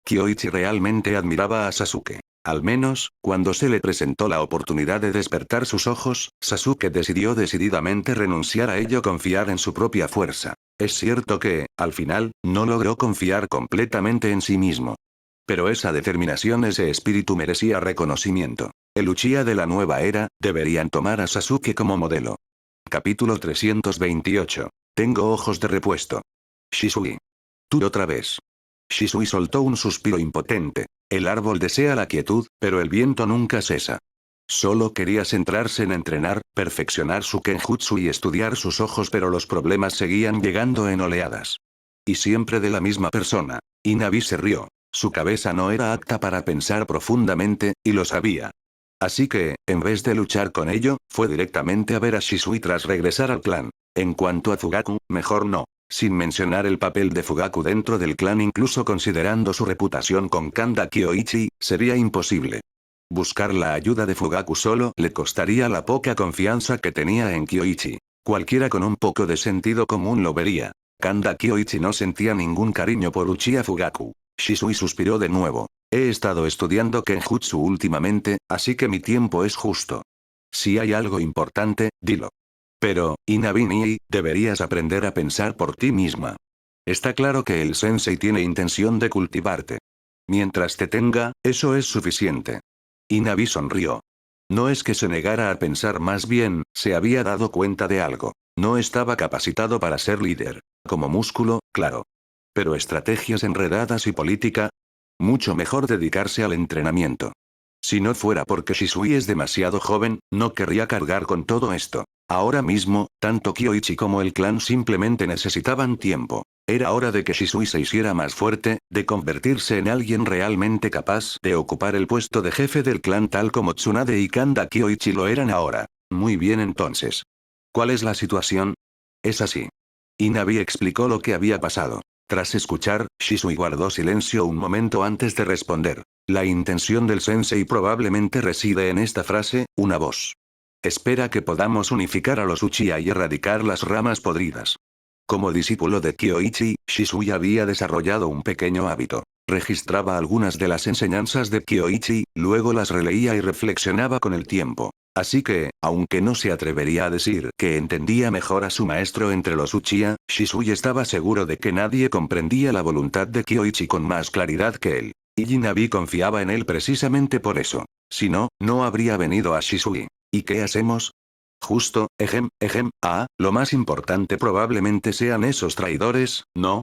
S2: Kyoichi realmente admiraba a Sasuke. Al menos, cuando se le presentó la oportunidad de despertar sus ojos, Sasuke decidió decididamente renunciar a ello, confiar en su propia fuerza. Es cierto que, al final, no logró confiar completamente en sí mismo. Pero esa determinación, ese espíritu merecía reconocimiento. El Uchiha de la nueva era, deberían tomar a Sasuke como modelo. Capítulo 328. Tengo ojos de repuesto. Shisui. Tú otra vez. Shisui soltó un suspiro impotente. El árbol desea la quietud, pero el viento nunca cesa. Solo quería centrarse en entrenar, perfeccionar su kenjutsu y estudiar sus ojos, pero los problemas seguían llegando en oleadas. Y siempre de la misma persona. Inabi se rió. Su cabeza no era apta para pensar profundamente, y lo sabía. Así que, en vez de luchar con ello, fue directamente a ver a Shisui tras regresar al clan. En cuanto a Fugaku, mejor no. Sin mencionar el papel de Fugaku dentro del clan, incluso considerando su reputación con Kanda Kyoichi, sería imposible. Buscar la ayuda de Fugaku solo le costaría la poca confianza que tenía en Kyoichi. Cualquiera con un poco de sentido común lo vería. Kanda Kyoichi no sentía ningún cariño por Uchiha Fugaku. Shisui suspiró de nuevo. He estado estudiando Kenjutsu últimamente, así que mi tiempo es justo. Si hay algo importante, dilo. Pero, Inabi, deberías aprender a pensar por ti misma. Está claro que el sensei tiene intención de cultivarte. Mientras te tenga, eso es suficiente. Inabi sonrió. No es que se negara a pensar, más bien, se había dado cuenta de algo. No estaba capacitado para ser líder. Como músculo, claro. Pero estrategias enredadas y política. Mucho mejor dedicarse al entrenamiento. Si no fuera porque Shisui es demasiado joven, no querría cargar con todo esto. Ahora mismo, tanto Kyoichi como el clan simplemente necesitaban tiempo. Era hora de que Shisui se hiciera más fuerte, de convertirse en alguien realmente capaz de ocupar el puesto de jefe del clan tal como Tsunade y Kanda Kyoichi lo eran ahora. Muy bien entonces. ¿Cuál es la situación? Es así. Inabi explicó lo que había pasado. Tras escuchar, Shisui guardó silencio un momento antes de responder. La intención del sensei probablemente reside en esta frase, una voz. Espera que podamos unificar a los Uchiha y erradicar las ramas podridas. Como discípulo de Kyoichi, Shisui había desarrollado un pequeño hábito. Registraba algunas de las enseñanzas de Kyoichi, luego las releía y reflexionaba con el tiempo. Así que, aunque no se atrevería a decir que entendía mejor a su maestro entre los Uchiha, Shisui estaba seguro de que nadie comprendía la voluntad de Kyoichi con más claridad que él. Y Inabi confiaba en él precisamente por eso. Si no, no habría venido a Shisui. ¿Y qué hacemos? Justo, lo más importante probablemente sean esos traidores, ¿no?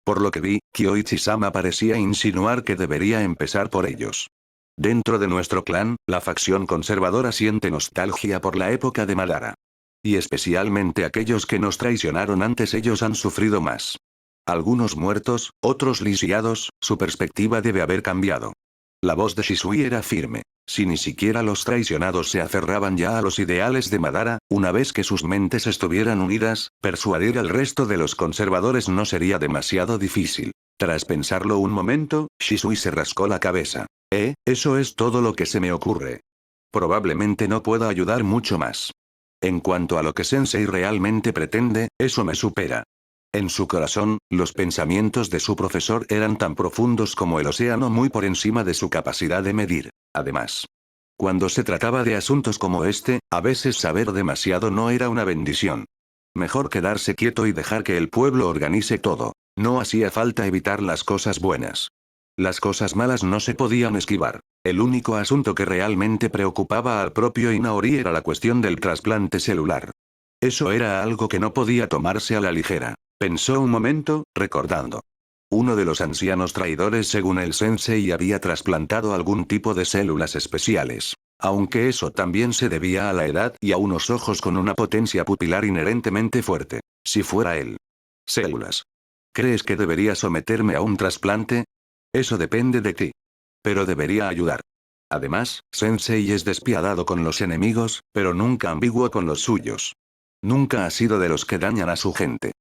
S2: Por lo que vi, Kyoichi-sama parecía insinuar que debería empezar por ellos. Dentro de nuestro clan, la facción conservadora siente nostalgia por la época de Madara. Y especialmente aquellos que nos traicionaron antes, ellos han sufrido más. Algunos muertos, otros lisiados, su perspectiva debe haber cambiado. La voz de Shisui era firme. Si ni siquiera los traicionados se aferraban ya a los ideales de Madara, una vez que sus mentes estuvieran unidas, persuadir al resto de los conservadores no sería demasiado difícil. Tras pensarlo un momento, Shisui se rascó la cabeza. Eso es todo lo que se me ocurre. Probablemente no pueda ayudar mucho más. En cuanto a lo que Sensei realmente pretende, eso me supera. En su corazón, los pensamientos de su profesor eran tan profundos como el océano, muy por encima de su capacidad de medir. Además, cuando se trataba de asuntos como este, a veces saber demasiado no era una bendición. Mejor quedarse quieto y dejar que el pueblo organice todo. No hacía falta evitar las cosas buenas. Las cosas malas no se podían esquivar. El único asunto que realmente preocupaba al propio Inaori era la cuestión del trasplante celular. Eso era algo que no podía tomarse a la ligera. Pensó un momento, recordando. Uno de los ancianos traidores, según el sensei, había trasplantado algún tipo de células especiales. Aunque eso también se debía a la edad y a unos ojos con una potencia pupilar inherentemente fuerte. Si fuera él. Células. ¿Crees que debería someterme a un trasplante? Eso depende de ti. Pero debería ayudar. Además, Sensei es despiadado con los enemigos, pero nunca ambiguo con los suyos. Nunca ha sido de los que dañan a su gente.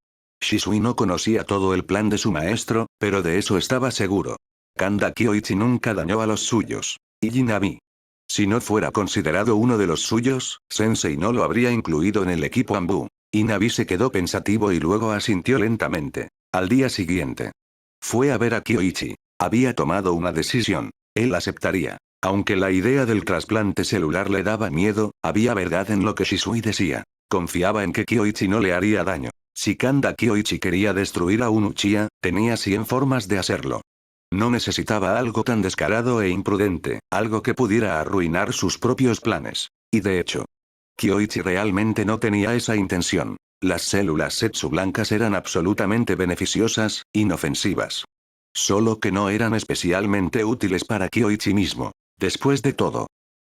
S2: Shisui no conocía todo el plan de su maestro, pero de eso estaba seguro. Kanda Kyoichi nunca dañó a los suyos. Y Jinami. Si no fuera considerado uno de los suyos, Sensei no lo habría incluido en el equipo Anbu. Inabi se quedó pensativo y luego asintió lentamente. Al día siguiente. Fue a ver a Kyoichi. Había tomado una decisión. Él aceptaría. Aunque la idea del trasplante celular le daba miedo, había verdad en lo que Shisui decía. Confiaba en que Kyoichi no le haría daño. Si Kanda Kyoichi quería destruir a un Uchiha, tenía 100 formas de hacerlo. No necesitaba algo tan descarado e imprudente, algo que pudiera arruinar sus propios planes. Y de hecho, Kyoichi realmente no tenía esa intención. Las células Setsu blancas eran absolutamente beneficiosas, inofensivas. Solo que no eran especialmente útiles para Kyoichi mismo. Después de todo,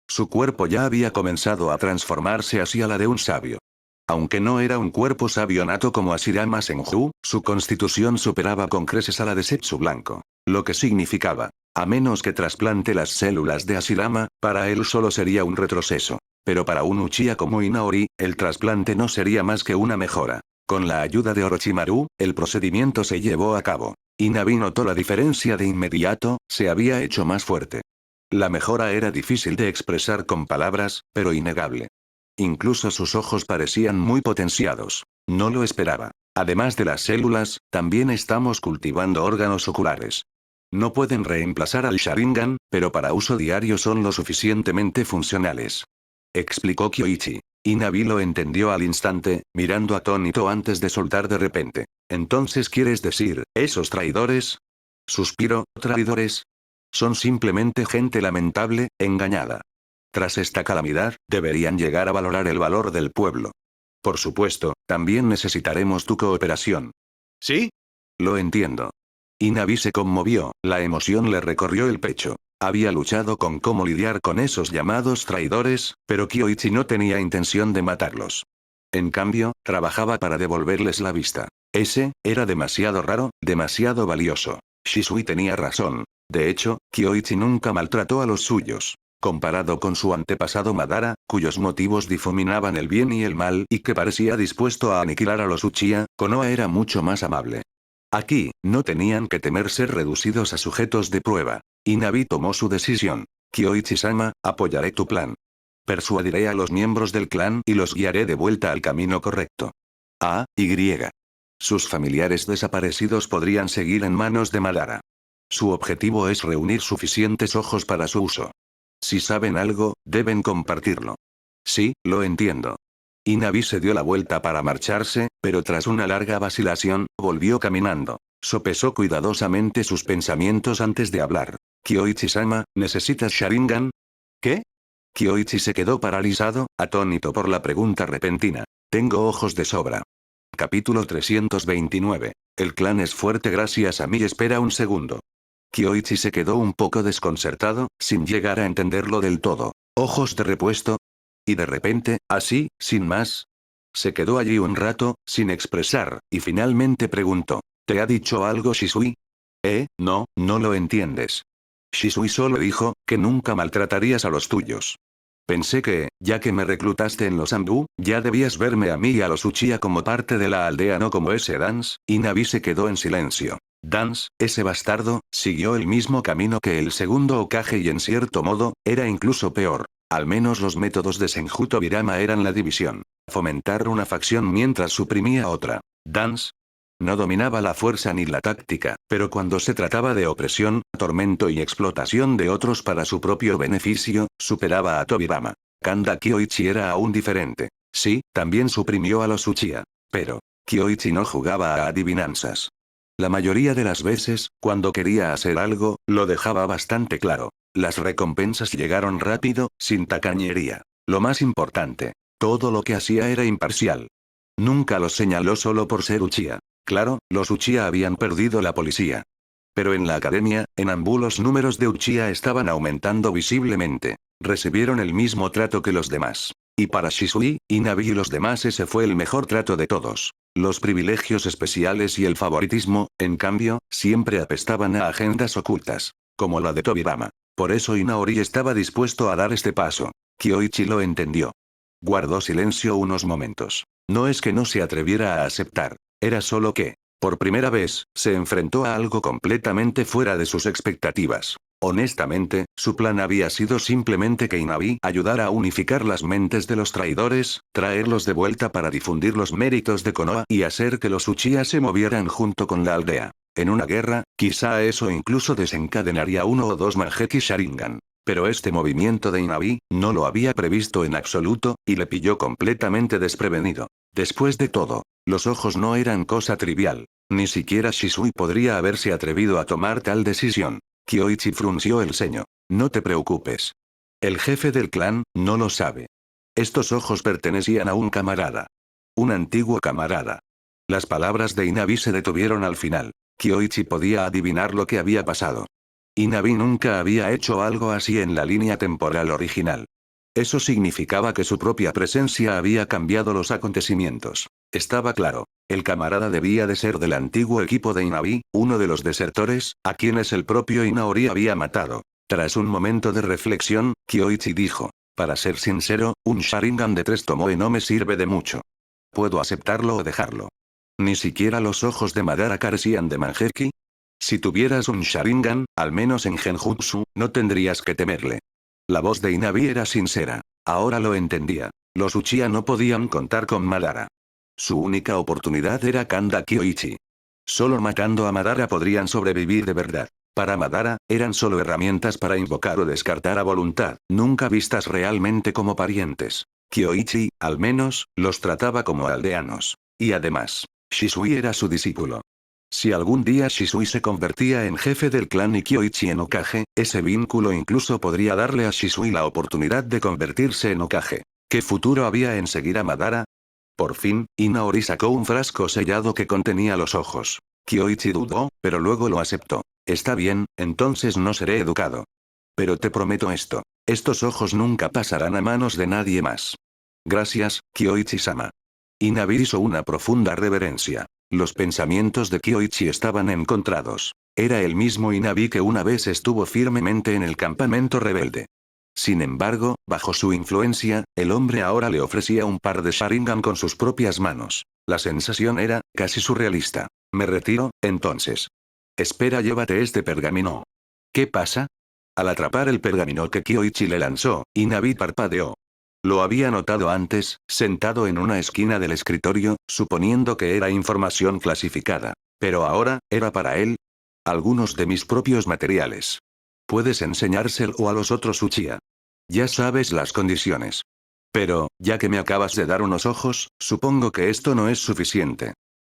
S2: su cuerpo ya había comenzado a transformarse hacia la de un sabio. Aunque no era un cuerpo sabio nato como Hashirama Senju, su constitución superaba con creces a la de Setsu blanco. Lo que significaba, a menos que trasplante las células de Hashirama, para él solo sería un retroceso. Pero para un Uchiha como Inaori, el trasplante no sería más que una mejora. Con la ayuda de Orochimaru, el procedimiento se llevó a cabo. Inabi notó la diferencia de inmediato, se había hecho más fuerte. La mejora era difícil de expresar con palabras, pero innegable. Incluso sus ojos parecían muy potenciados. No lo esperaba. Además de las células, también estamos cultivando órganos oculares. No pueden reemplazar al Sharingan, pero para uso diario son lo suficientemente funcionales. Explicó Kyoichi. Inabi lo entendió al instante, mirando atónito antes de soltar de repente. ¿Entonces quieres decir, esos traidores? Suspiró, ¿traidores? Son simplemente gente lamentable, engañada. Tras esta calamidad, deberían llegar a valorar el valor del pueblo. Por supuesto, también necesitaremos tu cooperación.
S3: ¿Sí?
S2: Lo entiendo. Inabi se conmovió, la emoción le recorrió el pecho. Había luchado con cómo lidiar con esos llamados traidores, pero Kyoichi no tenía intención de matarlos. En cambio, trabajaba para devolverles la vista. Ese, era demasiado raro, demasiado valioso. Shisui tenía razón. De hecho, Kyoichi nunca maltrató a los suyos. Comparado con su antepasado Madara, cuyos motivos difuminaban el bien y el mal y que parecía dispuesto a aniquilar a los Uchiha, Konoha era mucho más amable. Aquí, no tenían que temer ser reducidos a sujetos de prueba. Inabi tomó su decisión. Kyoichi-sama, apoyaré tu plan. Persuadiré a los miembros del clan y los guiaré de vuelta al camino correcto. Sus familiares desaparecidos podrían seguir en manos de Madara. Su objetivo es reunir suficientes ojos para su uso. Si saben algo, deben compartirlo. Sí, lo entiendo. Inabi se dio la vuelta para marcharse, pero tras una larga vacilación, volvió caminando. Sopesó cuidadosamente sus pensamientos antes de hablar. Kyoichi-sama, ¿necesitas Sharingan? ¿Qué? Kyoichi se quedó paralizado, atónito por la pregunta repentina. Tengo ojos de sobra. Capítulo 329. El clan es fuerte gracias a mí. Espera un segundo. Kyoichi se quedó un poco desconcertado, sin llegar a entenderlo del todo. ¿Ojos de repuesto? Y de repente, así, sin más. Se quedó allí un rato, sin expresar, y finalmente preguntó. ¿Te ha dicho algo Shisui? No, no lo entiendes. Shisui solo dijo, que nunca maltratarías a los tuyos. Pensé que, ya que me reclutaste en los Anbu, ya debías verme a mí y a los Uchiha como parte de la aldea, no como ese Dance, y Navi se quedó en silencio. Dance, ese bastardo, siguió el mismo camino que el segundo Hokage y en cierto modo, era incluso peor. Al menos los métodos de Senju Tobirama eran la división. Fomentar una facción mientras suprimía otra. Dance no dominaba la fuerza ni la táctica, pero cuando se trataba de opresión, tormento y explotación de otros para su propio beneficio, superaba a Tobirama. Kanda Kyoichi era aún diferente. Sí, también suprimió a los Uchiha. Pero, Kyoichi no jugaba a adivinanzas. La mayoría de las veces, cuando quería hacer algo, lo dejaba bastante claro. Las recompensas llegaron rápido, sin tacañería. Lo más importante, todo lo que hacía era imparcial. Nunca los señaló solo por ser Uchiha. Claro, los Uchiha habían perdido la policía. Pero en la academia, en Anbu los números de Uchiha estaban aumentando visiblemente. Recibieron el mismo trato que los demás. Y para Shisui, Inabi y los demás ese fue el mejor trato de todos. Los privilegios especiales y el favoritismo, en cambio, siempre apestaban a agendas ocultas. Como la de Tobirama. Por eso Inaori estaba dispuesto a dar este paso. Kyoichi lo entendió. Guardó silencio unos momentos. No es que no se atreviera a aceptar. Era solo que, por primera vez, se enfrentó a algo completamente fuera de sus expectativas. Honestamente, su plan había sido simplemente que Inabi ayudara a unificar las mentes de los traidores, traerlos de vuelta para difundir los méritos de Konoha y hacer que los Uchiha se movieran junto con la aldea. En una guerra, quizá eso incluso desencadenaría uno o dos Mangekyou Sharingan. Pero este movimiento de Inabi, no lo había previsto en absoluto, y le pilló completamente desprevenido. Después de todo, los ojos no eran cosa trivial. Ni siquiera Shisui podría haberse atrevido a tomar tal decisión. Kyoichi frunció el ceño. No te preocupes. El jefe del clan, no lo sabe. Estos ojos pertenecían a un camarada. Un antiguo camarada. Las palabras de Inabi se detuvieron al final. Kyoichi podía adivinar lo que había pasado. Inabi nunca había hecho algo así en la línea temporal original. Eso significaba que su propia presencia había cambiado los acontecimientos. Estaba claro. El camarada debía de ser del antiguo equipo de Inabi, uno de los desertores, a quienes el propio Inaori había matado. Tras un momento de reflexión, Kyoichi dijo. Para ser sincero, un Sharingan de 3 Tomoe no me sirve de mucho. Puedo aceptarlo o dejarlo. Ni siquiera los ojos de Madara carecían de Mangekyou. Si tuvieras un Sharingan, al menos en Genjutsu, no tendrías que temerle. La voz de Inabi era sincera. Ahora lo entendía. Los Uchiha no podían contar con Madara. Su única oportunidad era Kanda Kyoichi. Solo matando a Madara podrían sobrevivir de verdad. Para Madara, eran solo herramientas para invocar o descartar a voluntad, nunca vistas realmente como parientes. Kyoichi, al menos, los trataba como aldeanos. Y además, Shisui era su discípulo. Si algún día Shisui se convertía en jefe del clan y Kyoichi en Hokage, ese vínculo incluso podría darle a Shisui la oportunidad de convertirse en Hokage. ¿Qué futuro había en seguir a Madara? Por fin, Inaori sacó un frasco sellado que contenía los ojos. Kyoichi dudó, pero luego lo aceptó. Está bien, entonces no seré educado. Pero te prometo esto. Estos ojos nunca pasarán a manos de nadie más. Gracias, Kyoichi-sama. Inabi hizo una profunda reverencia. Los pensamientos de Kyoichi estaban encontrados. Era el mismo Inabi que una vez estuvo firmemente en el campamento rebelde. Sin embargo, bajo su influencia, el hombre ahora le ofrecía un par de Sharingan con sus propias manos. La sensación era, casi surrealista. Me retiro, entonces. Espera, llévate este pergamino. ¿Qué pasa? Al atrapar el pergamino que Kyoichi le lanzó, Inabi parpadeó. Lo había notado antes, sentado en una esquina del escritorio, suponiendo que era información clasificada. Pero ahora, era para él. Algunos de mis propios materiales. Puedes enseñárselo a los otros Uchiha. Ya sabes las condiciones. Pero, ya que me acabas de dar unos ojos, supongo que esto no es suficiente.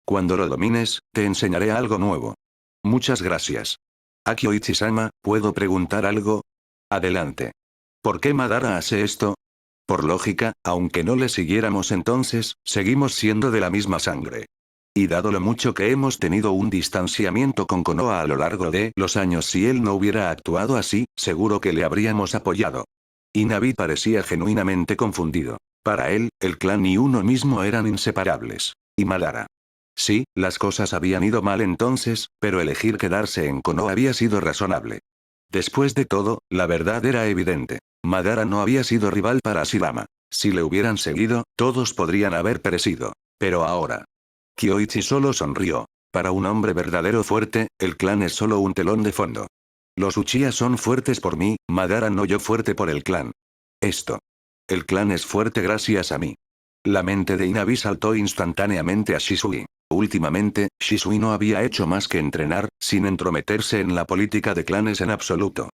S2: Cuando lo domines, te enseñaré algo nuevo. Muchas gracias. Kyoichi-sama, ¿puedo preguntar algo? Adelante. ¿Por qué Madara hace esto? Por lógica, aunque no le siguiéramos entonces, seguimos siendo de la misma sangre. Y dado lo mucho que hemos tenido un distanciamiento con Konoha a lo largo de los años, si él no hubiera actuado así, seguro que le habríamos apoyado. Inabi parecía genuinamente confundido. Para él, el clan y uno mismo eran inseparables. Y Madara. Sí, las cosas habían ido mal entonces, pero elegir quedarse en Konoha había sido razonable. Después de todo, la verdad era evidente. Madara no había sido rival para Ashirama. Si le hubieran seguido, todos podrían haber perecido. Pero ahora. Kyoichi solo sonrió. Para un hombre verdadero fuerte, el clan es solo un telón de fondo. Los Uchiha son fuertes por mí, Madara no, yo fuerte por el clan. Esto. El clan es fuerte gracias a mí. La mente de Inabi saltó instantáneamente a Shisui. Últimamente, Shisui no había hecho más que entrenar, sin entrometerse en la política de clanes en absoluto.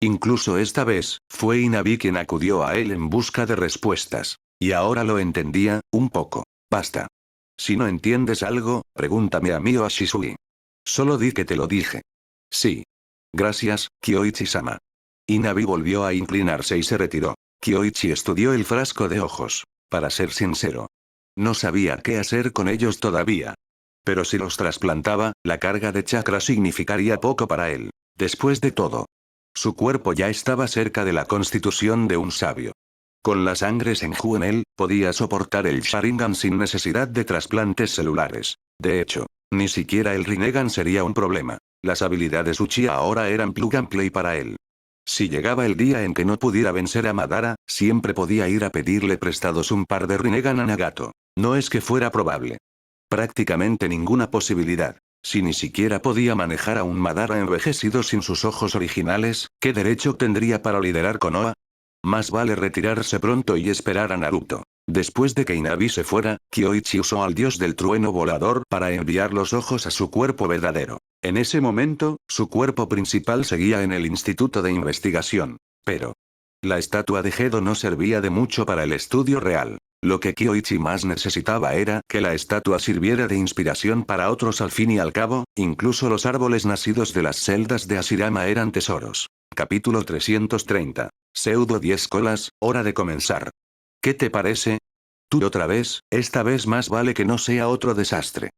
S2: Incluso esta vez, fue Inabi quien acudió a él en busca de respuestas. Y ahora lo entendía, un poco. Basta. Si no entiendes algo, pregúntame a mí o a Shisui. Solo di que te lo dije. Sí. Gracias, Kyoichi-sama. Inabi volvió a inclinarse y se retiró. Kyoichi estudió el frasco de ojos. Para ser sincero. No sabía qué hacer con ellos todavía. Pero si los trasplantaba, la carga de chakra significaría poco para él. Después de todo. Su cuerpo ya estaba cerca de la constitución de un sabio. Con la sangre Senju en él, podía soportar el Sharingan sin necesidad de trasplantes celulares. De hecho, ni siquiera el Rinnegan sería un problema. Las habilidades Uchiha ahora eran plug and play para él. Si llegaba el día en que no pudiera vencer a Madara, siempre podía ir a pedirle prestados un par de Rinnegan a Nagato. No es que fuera probable. Prácticamente ninguna posibilidad. Si ni siquiera podía manejar a un Madara envejecido sin sus ojos originales, ¿qué derecho tendría para liderar Konoha? Más vale retirarse pronto y esperar a Naruto. Después de que Inabi se fuera, Kyoichi usó al dios del trueno volador para enviar los ojos a su cuerpo verdadero. En ese momento, su cuerpo principal seguía en el instituto de investigación. Pero la estatua de Gedo no servía de mucho para el estudio real. Lo que Kyoichi más necesitaba era que la estatua sirviera de inspiración para otros. Al fin y al cabo, incluso los árboles nacidos de las celdas de Ashirama eran tesoros. Capítulo 330. Pseudo 10 colas, hora de comenzar. ¿Qué te parece? ¿Tú otra vez? Esta vez más vale que no sea otro desastre.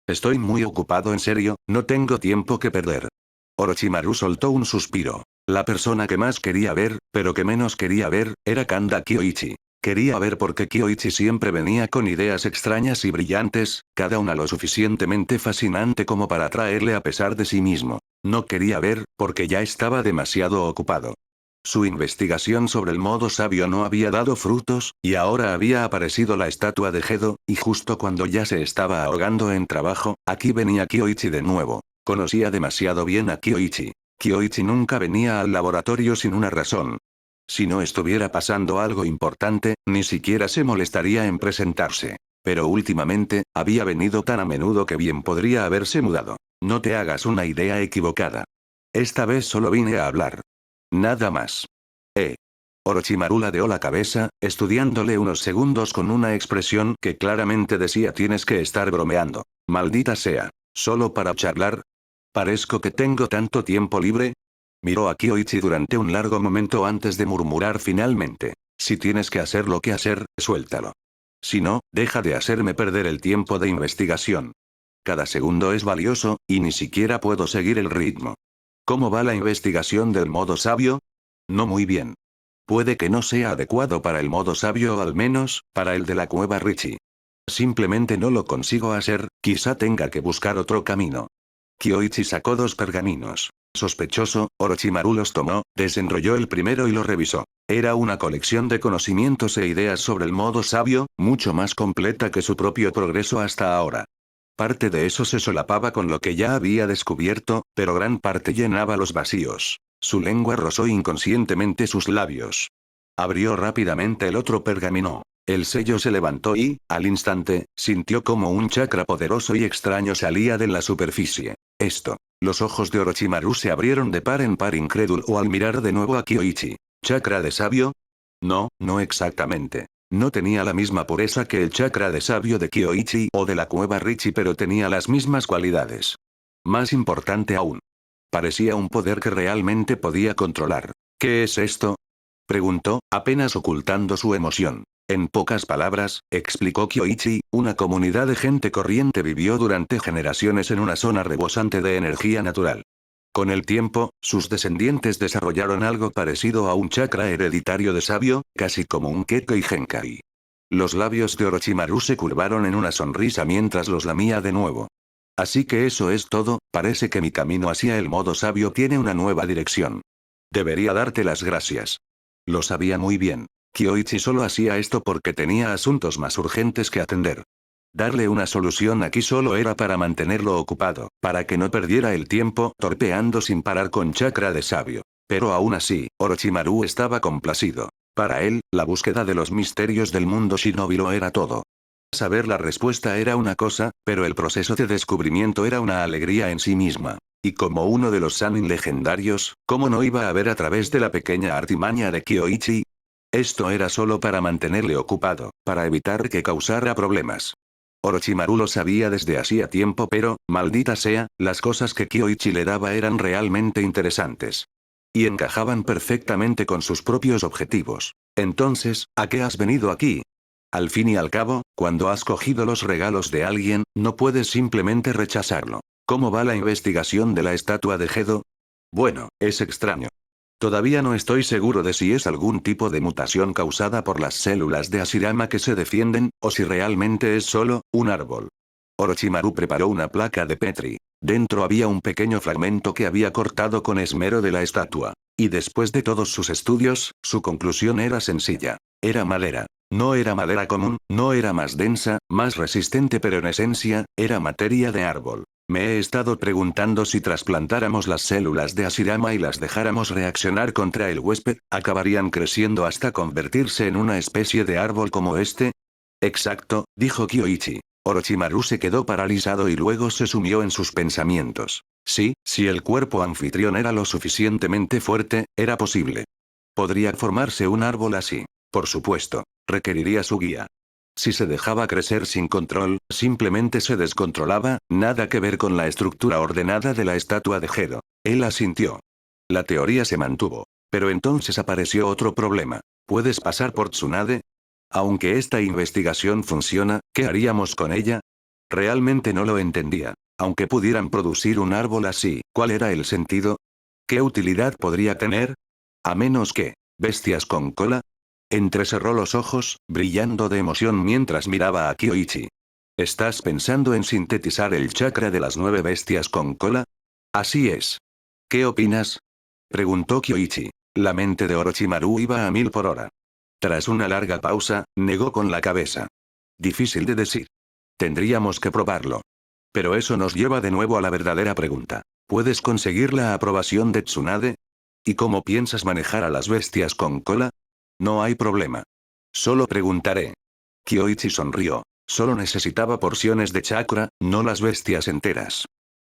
S2: Estoy muy ocupado, en serio, no tengo tiempo que perder. Orochimaru soltó un suspiro. La persona que más quería ver, pero que menos quería ver, era Kanda Kyoichi. Quería ver porque Kyoichi siempre venía con ideas extrañas y brillantes, cada una lo suficientemente fascinante como para atraerle a pesar de sí mismo. No quería ver, porque ya estaba demasiado ocupado. Su investigación sobre el modo sabio no había dado frutos, y ahora había aparecido la estatua de Gedo, y justo cuando ya se estaba ahogando en trabajo, aquí venía Kyoichi de nuevo. Conocía demasiado bien a Kyoichi. Kyoichi nunca venía al laboratorio sin una razón. Si no estuviera pasando algo importante, ni siquiera se molestaría en presentarse. Pero últimamente, había venido tan a menudo que bien podría haberse mudado. No te hagas una idea equivocada. Esta vez solo vine a hablar. Nada más. Orochimaru ladeó la cabeza, estudiándole unos segundos con una expresión que claramente decía: tienes que estar bromeando. Maldita sea. ¿Solo para charlar? ¿Parezco que tengo tanto tiempo libre? Miró a Kyoichi durante un largo momento antes de murmurar finalmente. Si tienes que hacer lo que hacer, suéltalo. Si no, deja de hacerme perder el tiempo de investigación. Cada segundo es valioso, y ni siquiera puedo seguir el ritmo. ¿Cómo va la investigación del modo sabio? No muy bien. Puede que no sea adecuado para el modo sabio o al menos, para el de la cueva Richie. Simplemente no lo consigo hacer, quizá tenga que buscar otro camino. Kyoichi sacó 2 pergaminos. Sospechoso, Orochimaru los tomó, desenrolló el primero y lo revisó. Era una colección de conocimientos e ideas sobre el modo sabio, mucho más completa que su propio progreso hasta ahora. Parte de eso se solapaba con lo que ya había descubierto, pero gran parte llenaba los vacíos. Su lengua rozó inconscientemente sus labios. Abrió rápidamente el otro pergamino. El sello se levantó y, al instante, sintió como un chakra poderoso y extraño salía de la superficie. Esto. Los ojos de Orochimaru se abrieron de par en par incrédulo al mirar de nuevo a Kyoichi. ¿Chakra de sabio? No, no exactamente. No tenía la misma pureza que el chakra de sabio de Kyoichi o de la cueva Richie, pero tenía las mismas cualidades. Más importante aún. Parecía un poder que realmente podía controlar. ¿Qué es esto? Preguntó, apenas ocultando su emoción. En pocas palabras, explicó Kyoichi, una comunidad de gente corriente vivió durante generaciones en una zona rebosante de energía natural. Con el tiempo, sus descendientes desarrollaron algo parecido a un chakra hereditario de sabio, casi como un Kekkei Genkai. Los labios de Orochimaru se curvaron en una sonrisa mientras los lamía de nuevo. Así que eso es todo, parece que mi camino hacia el modo sabio tiene una nueva dirección. Debería darte las gracias. Lo sabía muy bien. Kyoichi solo hacía esto porque tenía asuntos más urgentes que atender. Darle una solución aquí solo era para mantenerlo ocupado, para que no perdiera el tiempo torpeando sin parar con chakra de sabio. Pero aún así, Orochimaru estaba complacido. Para él, la búsqueda de los misterios del mundo shinobi lo era todo. Saber la respuesta era una cosa, pero el proceso de descubrimiento era una alegría en sí misma. Y como uno de los Sannin legendarios, ¿cómo no iba a ver a través de la pequeña artimaña de Kyoichi? Esto era solo para mantenerle ocupado, para evitar que causara problemas. Orochimaru lo sabía desde hacía tiempo, pero, maldita sea, las cosas que Kyoichi le daba eran realmente interesantes. Y encajaban perfectamente con sus propios objetivos. Entonces, ¿a qué has venido aquí? Al fin y al cabo, cuando has cogido los regalos de alguien, no puedes simplemente rechazarlo. ¿Cómo va la investigación de la estatua de Gedo? Bueno, es extraño. Todavía no estoy seguro de si es algún tipo de mutación causada por las células de Hashirama que se defienden, o si realmente es solo un árbol. Orochimaru preparó una placa de Petri. Dentro había un pequeño fragmento que había cortado con esmero de la estatua. Y después de todos sus estudios, su conclusión era sencilla. Era madera. No era madera común, no era más densa, más resistente, pero en esencia, era materia de árbol. Me he estado preguntando si trasplantáramos las células de Hashirama y las dejáramos reaccionar contra el huésped, ¿acabarían creciendo hasta convertirse en una especie de árbol como este? Exacto, dijo Kyoichi. Orochimaru se quedó paralizado y luego se sumió en sus pensamientos. Sí, si el cuerpo anfitrión era lo suficientemente fuerte, era posible. Podría formarse un árbol así. Por supuesto, requeriría su guía. Si se dejaba crecer sin control, simplemente se descontrolaba, nada que ver con la estructura ordenada de la estatua de Gedo. Él asintió. La teoría se mantuvo. Pero entonces apareció otro problema. ¿Puedes pasar por Tsunade? Aunque esta investigación funciona, ¿qué haríamos con ella? Realmente no lo entendía. Aunque pudieran producir un árbol así, ¿cuál era el sentido? ¿Qué utilidad podría tener? A menos que, bestias con cola. Entrecerró los ojos, brillando de emoción mientras miraba a Kyoichi. ¿Estás pensando en sintetizar el chakra de las 9 bestias con cola? Así es. ¿Qué opinas? Preguntó Kyoichi. La mente de Orochimaru iba a 1000 por hora. Tras una larga pausa, negó con la cabeza. Difícil de decir. Tendríamos que probarlo. Pero eso nos lleva de nuevo a la verdadera pregunta. ¿Puedes conseguir la aprobación de Tsunade? ¿Y cómo piensas manejar a las bestias con cola? No hay problema. Solo preguntaré. Kyoichi sonrió. Solo necesitaba porciones de chakra, no las bestias enteras.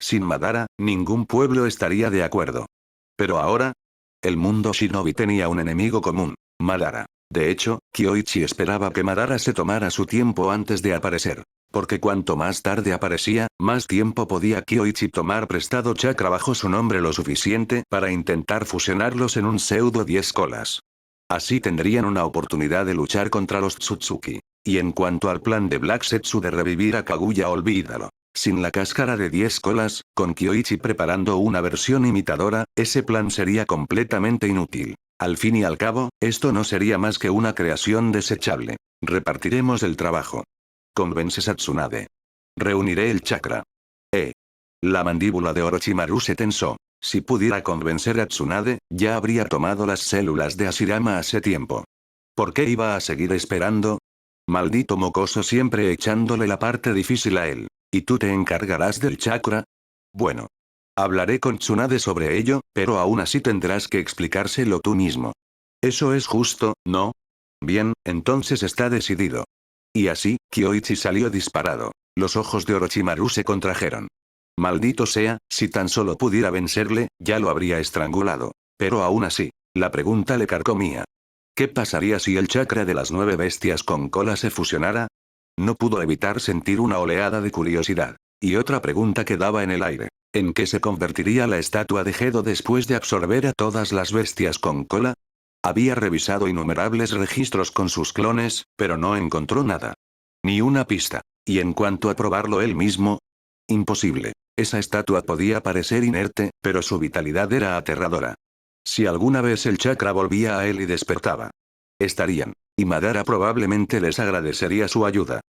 S2: Sin Madara, ningún pueblo estaría de acuerdo. Pero ahora, el mundo shinobi tenía un enemigo común, Madara. De hecho, Kyoichi esperaba que Madara se tomara su tiempo antes de aparecer. Porque cuanto más tarde aparecía, más tiempo podía Kyoichi tomar prestado chakra bajo su nombre lo suficiente para intentar fusionarlos en un pseudo 10 colas. Así tendrían una oportunidad de luchar contra los Tsutsuki. Y en cuanto al plan de Black Setsu de revivir a Kaguya, olvídalo. Sin la cáscara de 10 colas, con Kyoichi preparando una versión imitadora, ese plan sería completamente inútil. Al fin y al cabo, esto no sería más que una creación desechable. Repartiremos el trabajo. Convences a Tsunade. Reuniré el chakra. La mandíbula de Orochimaru se tensó. Si pudiera convencer a Tsunade, ya habría tomado las células de Hashirama hace tiempo. ¿Por qué iba a seguir esperando? Maldito mocoso, siempre echándole la parte difícil a él. ¿Y tú te encargarás del chakra? Bueno. Hablaré con Tsunade sobre ello, pero aún así tendrás que explicárselo tú mismo. Eso es justo, ¿no? Bien, entonces está decidido. Y así, Kyoichi salió disparado. Los ojos de Orochimaru se contrajeron. Maldito sea, si tan solo pudiera vencerle, ya lo habría estrangulado. Pero aún así, la pregunta le carcomía. ¿Qué pasaría si el chakra de las 9 bestias con cola se fusionara? No pudo evitar sentir una oleada de curiosidad. Y otra pregunta quedaba en el aire. ¿En qué se convertiría la estatua de Gedo después de absorber a todas las bestias con cola? Había revisado innumerables registros con sus clones, pero no encontró nada. Ni una pista. Y en cuanto a probarlo él mismo, imposible. Esa estatua podía parecer inerte, pero su vitalidad era aterradora. Si alguna vez el chakra volvía a él y despertaba, estarían. Y Madara probablemente les agradecería su ayuda.